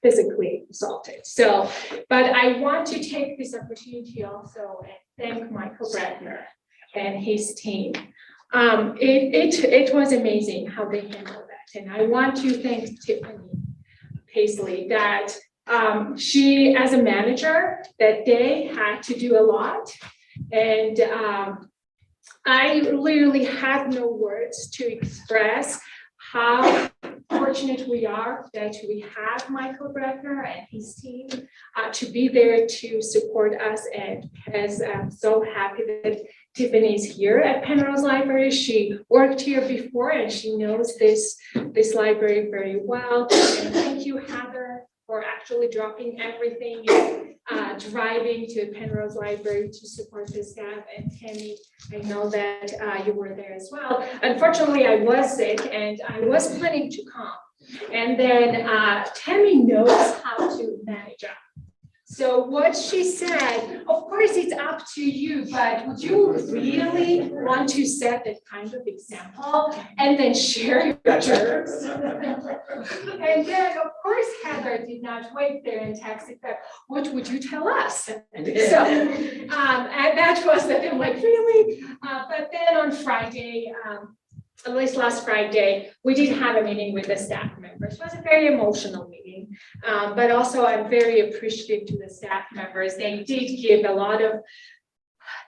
physically assaulted. So, but I want to take this opportunity also and thank Michael Bradner and his team. It was amazing how they handled that. And I want to thank Tiffany Paisley that she, as a manager, that day had to do a lot. And I literally have no words to express how fortunate we are that we have Michael Bradner and his team to be there to support us. And as I'm so happy that Tiffany is here at Penrose Library. She worked here before and she knows this library very well. And thank you, Heather, for actually dropping everything, driving to Penrose Library to support the staff. And Tammy, I know that you were there as well. Unfortunately, I was sick and I was planning to come. And then Tammy knows how to manage up. So what she said, of course, it's up to you, but would you really want to set that kind of example and then share your jerks? And then, of course, Heather did not wait there and texted back, what would you tell us? And so, and that was that I'm like, really? But then on Friday, at least last Friday, we did have a meeting with the staff members. It was a very emotional meeting, but also I'm very appreciative to the staff members. They did give a lot of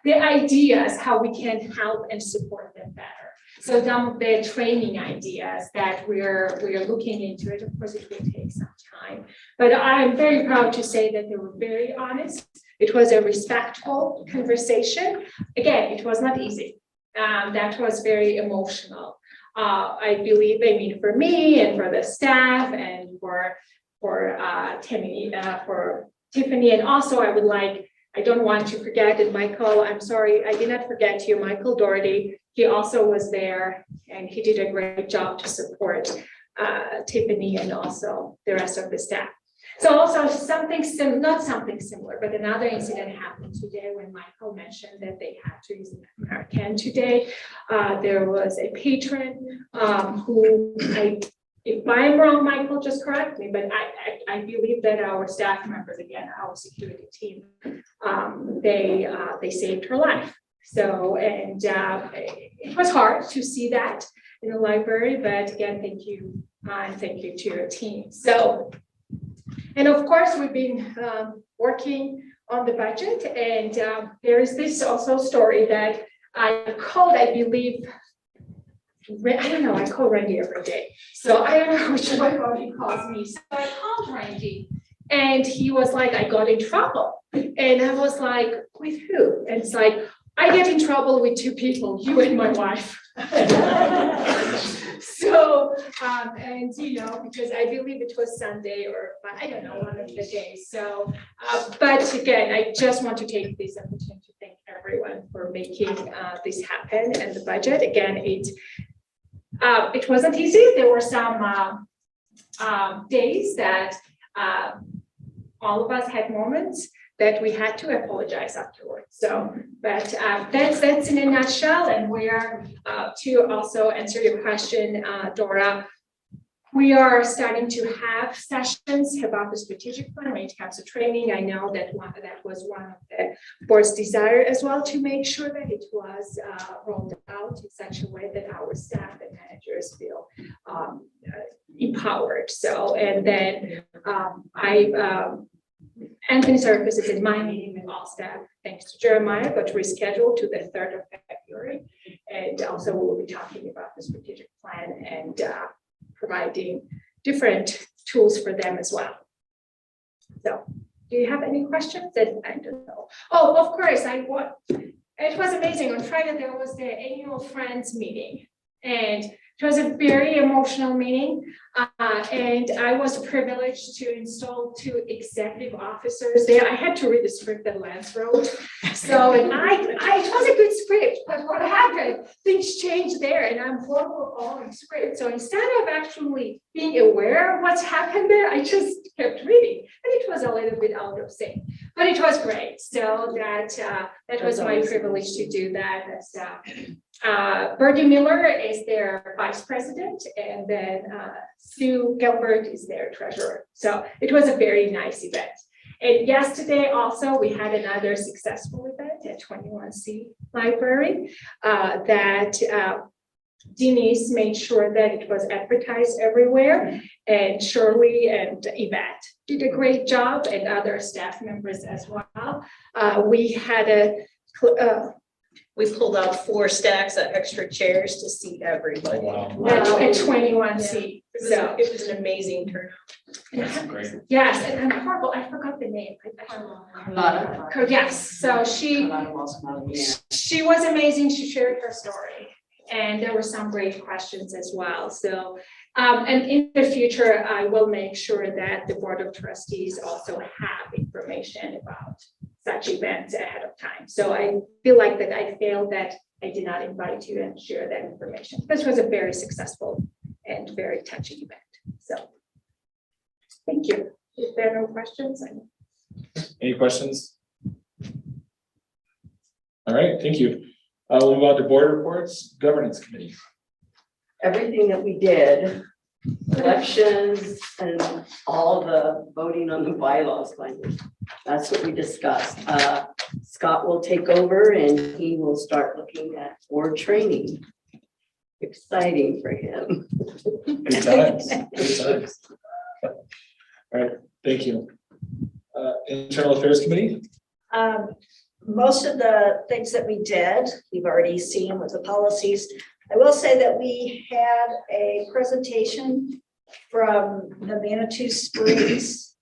the ideas how we can help and support them better. So some of the training ideas that we're looking into it, of course, it will take some time. But I'm very proud to say that they were very honest. It was a respectful conversation. Again, it was not easy. That was very emotional. I believe, for me and for the staff and for Tiffany, and also I don't want to forget that Michael, I'm sorry, I did not forget you, Michael Doherty. He also was there and he did a great job to support Tiffany and also the rest of the staff. So also not something similar, but another incident happened today when Michael mentioned that they had to use an American today. There was a patron who, if I'm wrong, Michael, just correct me, but I believe that our staff members, again, our security team, they saved her life. So, and it was hard to see that in the library, but again, thank you, and thank you to your team. So, and of course, we've been working on the budget, and there is this also story that I called, I believe, I don't know, I call Randy every day. So I don't know which one he calls me. So I called Randy and he was like, I got in trouble. And I was like, with who? And it's like, I get in trouble with two people, you and my wife. So, and because I believe it was Sunday or I don't know, one of the days. So, but again, I just want to take this opportunity to thank everyone for making this happen and the budget. Again, it wasn't easy. There were some days that all of us had moments that we had to apologize afterwards. So, but that's in a nutshell. And we are to also answer your question, Dora. We are starting to have sessions about the strategic plan when it comes to training. I know that was one of the board's desire as well, to make sure that it was rolled out in such a way that our staff and managers feel empowered. So, and then Anthony services in my meeting with all staff, thanks to Jeremiah, but rescheduled to the 3rd of library. And also we will be talking about the strategic plan and providing different tools for them as well. So, do you have any questions? And I don't know. Oh, of course, it was amazing. On Friday, there was the annual Friends meeting. And it was a very emotional meeting. And I was privileged to install 2 executive officers there. I had to read the script that Lance wrote. So, and it was a good script, but what happened? Things changed there, and I'm horrible at following script. So instead of actually being aware of what's happened there, I just kept reading. And it was a little bit out of sync, but it was great. So that was my privilege to do that. Bertie Miller is their vice president, and then Sue Gilbert is their treasurer. So it was a very nice event. And yesterday also, we had another successful event at 21C Library that Denise made sure that it was advertised everywhere, and Shirley and Yvette did a great job, and other staff members as well.
We pulled out 4 stacks of extra chairs to seat everybody.
Wow.
At 21C. So
It was an amazing turnout.
That's great.
yes, and I'm horrible. I forgot the name. Yes, so she was amazing. She shared her story, and there were some great questions as well. So, and in the future, I will make sure that the Board of Trustees also have information about such events ahead of time. So I feel like that I failed that I did not invite you and share that information. This was a very successful and very touching event. So thank you. If there are no questions,
Any questions? All right, thank you. We'll move on to board reports, governance committee.
Everything that we did, elections and all the voting on the bylaws language, that's what we discussed. Scott will take over and he will start looking at board training. Exciting for him.
Good times, good times. All right, thank you. Internal Affairs Committee?
Most of the things that we did, you've already seen with the policies. I will say that we had a presentation from the Manitou Springs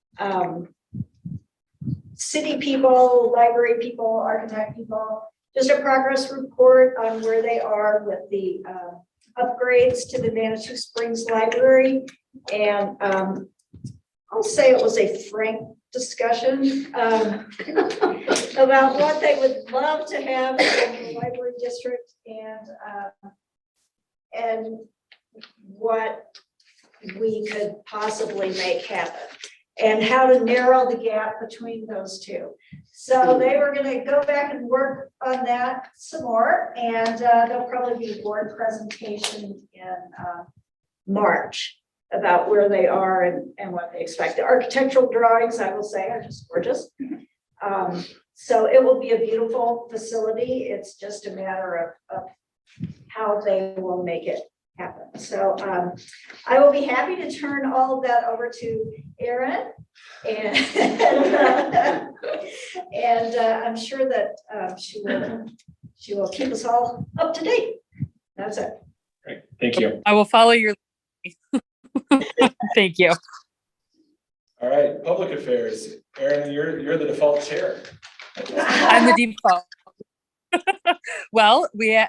city people, library people, architect people, just a progress report on where they are with the upgrades to the Manitou Springs Library. And I'll say it was a frank discussion about what they would love to have in the library district and what we could possibly make happen and how to narrow the gap between those two. So they were going to go back and work on that some more, and there'll probably be a board presentation in March about where they are and what they expect. The architectural drawings, I will say, are just gorgeous. So it will be a beautiful facility. It's just a matter of how they will make it happen. So I will be happy to turn all of that over to Erin, and I'm sure that she will keep us all up to date. That's it.
Great, thank you.
I will follow your. Thank you.
All right, public affairs. Erin, you're the default chair.
I'm the default. Well, we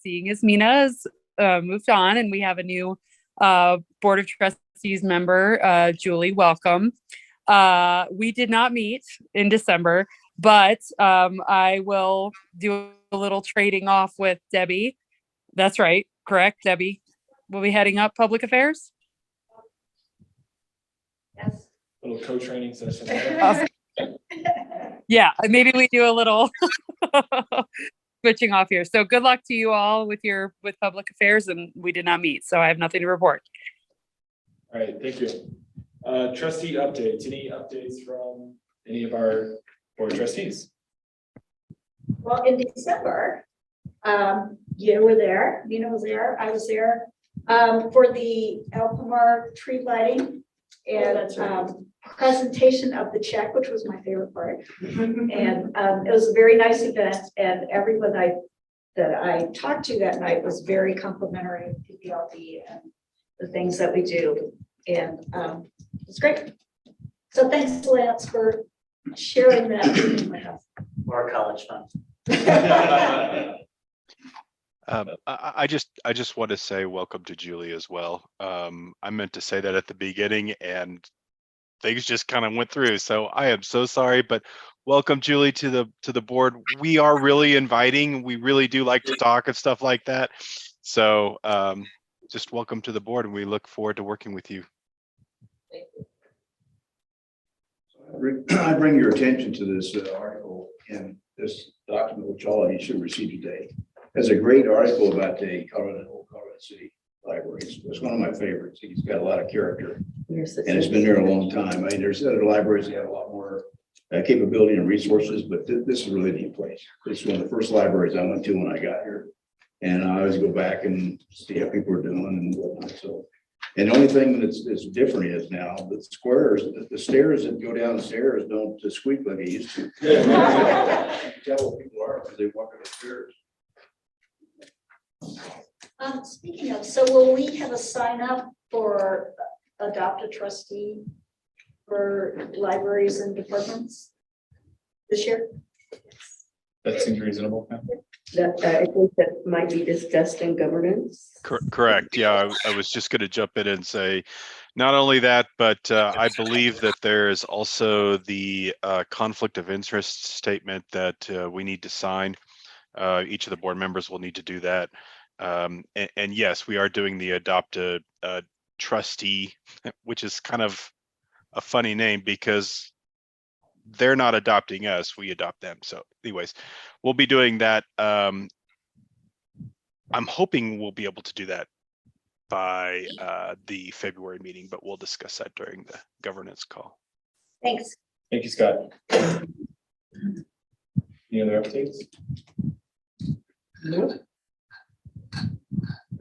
seeing as Mina has moved on, and we have a new Board of Trustees member, Julie. Welcome. We did not meet in December, but I will do a little trading off with Debbie. That's right, correct, Debbie? We'll be heading up public affairs.
Yes.
Little co-training session.
Yeah, maybe we do a little switching off here. So good luck to you all with public affairs, and we did not meet, so I have nothing to report.
All right, thank you. Trustee updates. Any updates from any of our board trustees?
Well, in December, you were there, Nina was there, I was there, for the Alpamar tree lighting and presentation of the check, which was my favorite part. And it was a very nice event, and everyone, I that I talked to that night was very complimentary of PPLD and the things that we do. And it's great. So thanks, Lance, for sharing that with us.
More college fund.
I just want to say welcome to Julie as well. I meant to say that at the beginning and things just kind of went through. So I am so sorry, but welcome Julie to the board. We are really inviting. We really do like to talk and stuff like that. So just welcome to the board, and we look forward to working with you.
I bring your attention to this article in this document, which all of you should receive today. There's a great article about the Colorado City Library. It's one of my favorites. It's got a lot of character, and it's been there a long time. I mean, there's other libraries that have a lot more capability and resources, but this is really a neat place. It's one of the first libraries I went to when I got here, and I always go back and see how people are doing and whatnot. So, and the only thing that's different is now the squares, the stairs that go down the stairs don't squeak like they used to. Tell what people are because they walk up the stairs.
Speaking of, so will we have a sign up for adopt a trustee for libraries and departments this year?
That seems reasonable.
That, I think that might be discussed in governance.
Correct. Yeah, I was just going to jump in and say, not only that, but I believe that there is also the conflict of interest statement that we need to sign. Each of the board members will need to do that. And yes, we are doing the adopt a trustee, which is kind of a funny name because they're not adopting us, we adopt them. So anyways, we'll be doing that. I'm hoping we'll be able to do that by the February meeting, but we'll discuss that during the governance call.
Thanks.
Thank you, Scott. Any other updates? No.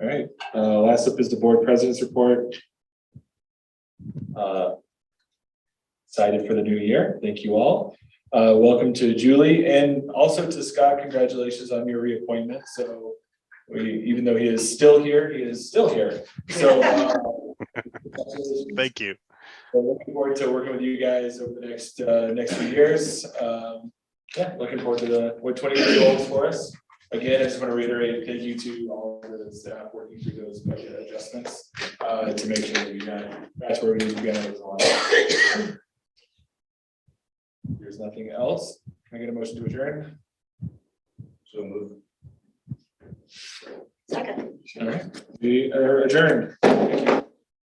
All right, last up is the board president's report. Excited for the new year. Thank you all. Welcome to Julie, and also to Scott. Congratulations on your reappointment. So even though he is still here, he is still here. So
thank you.
So looking forward to working with you guys over the next few years. Yeah, looking forward to what 2020 holds for us. Again, I just want to reiterate, thank you to all of the staff working through those budget adjustments to make sure that we that's where we need to be. There's nothing else. Can I get a motion to adjourn?
So move.
Second.
All right, we are adjourned. Thank you.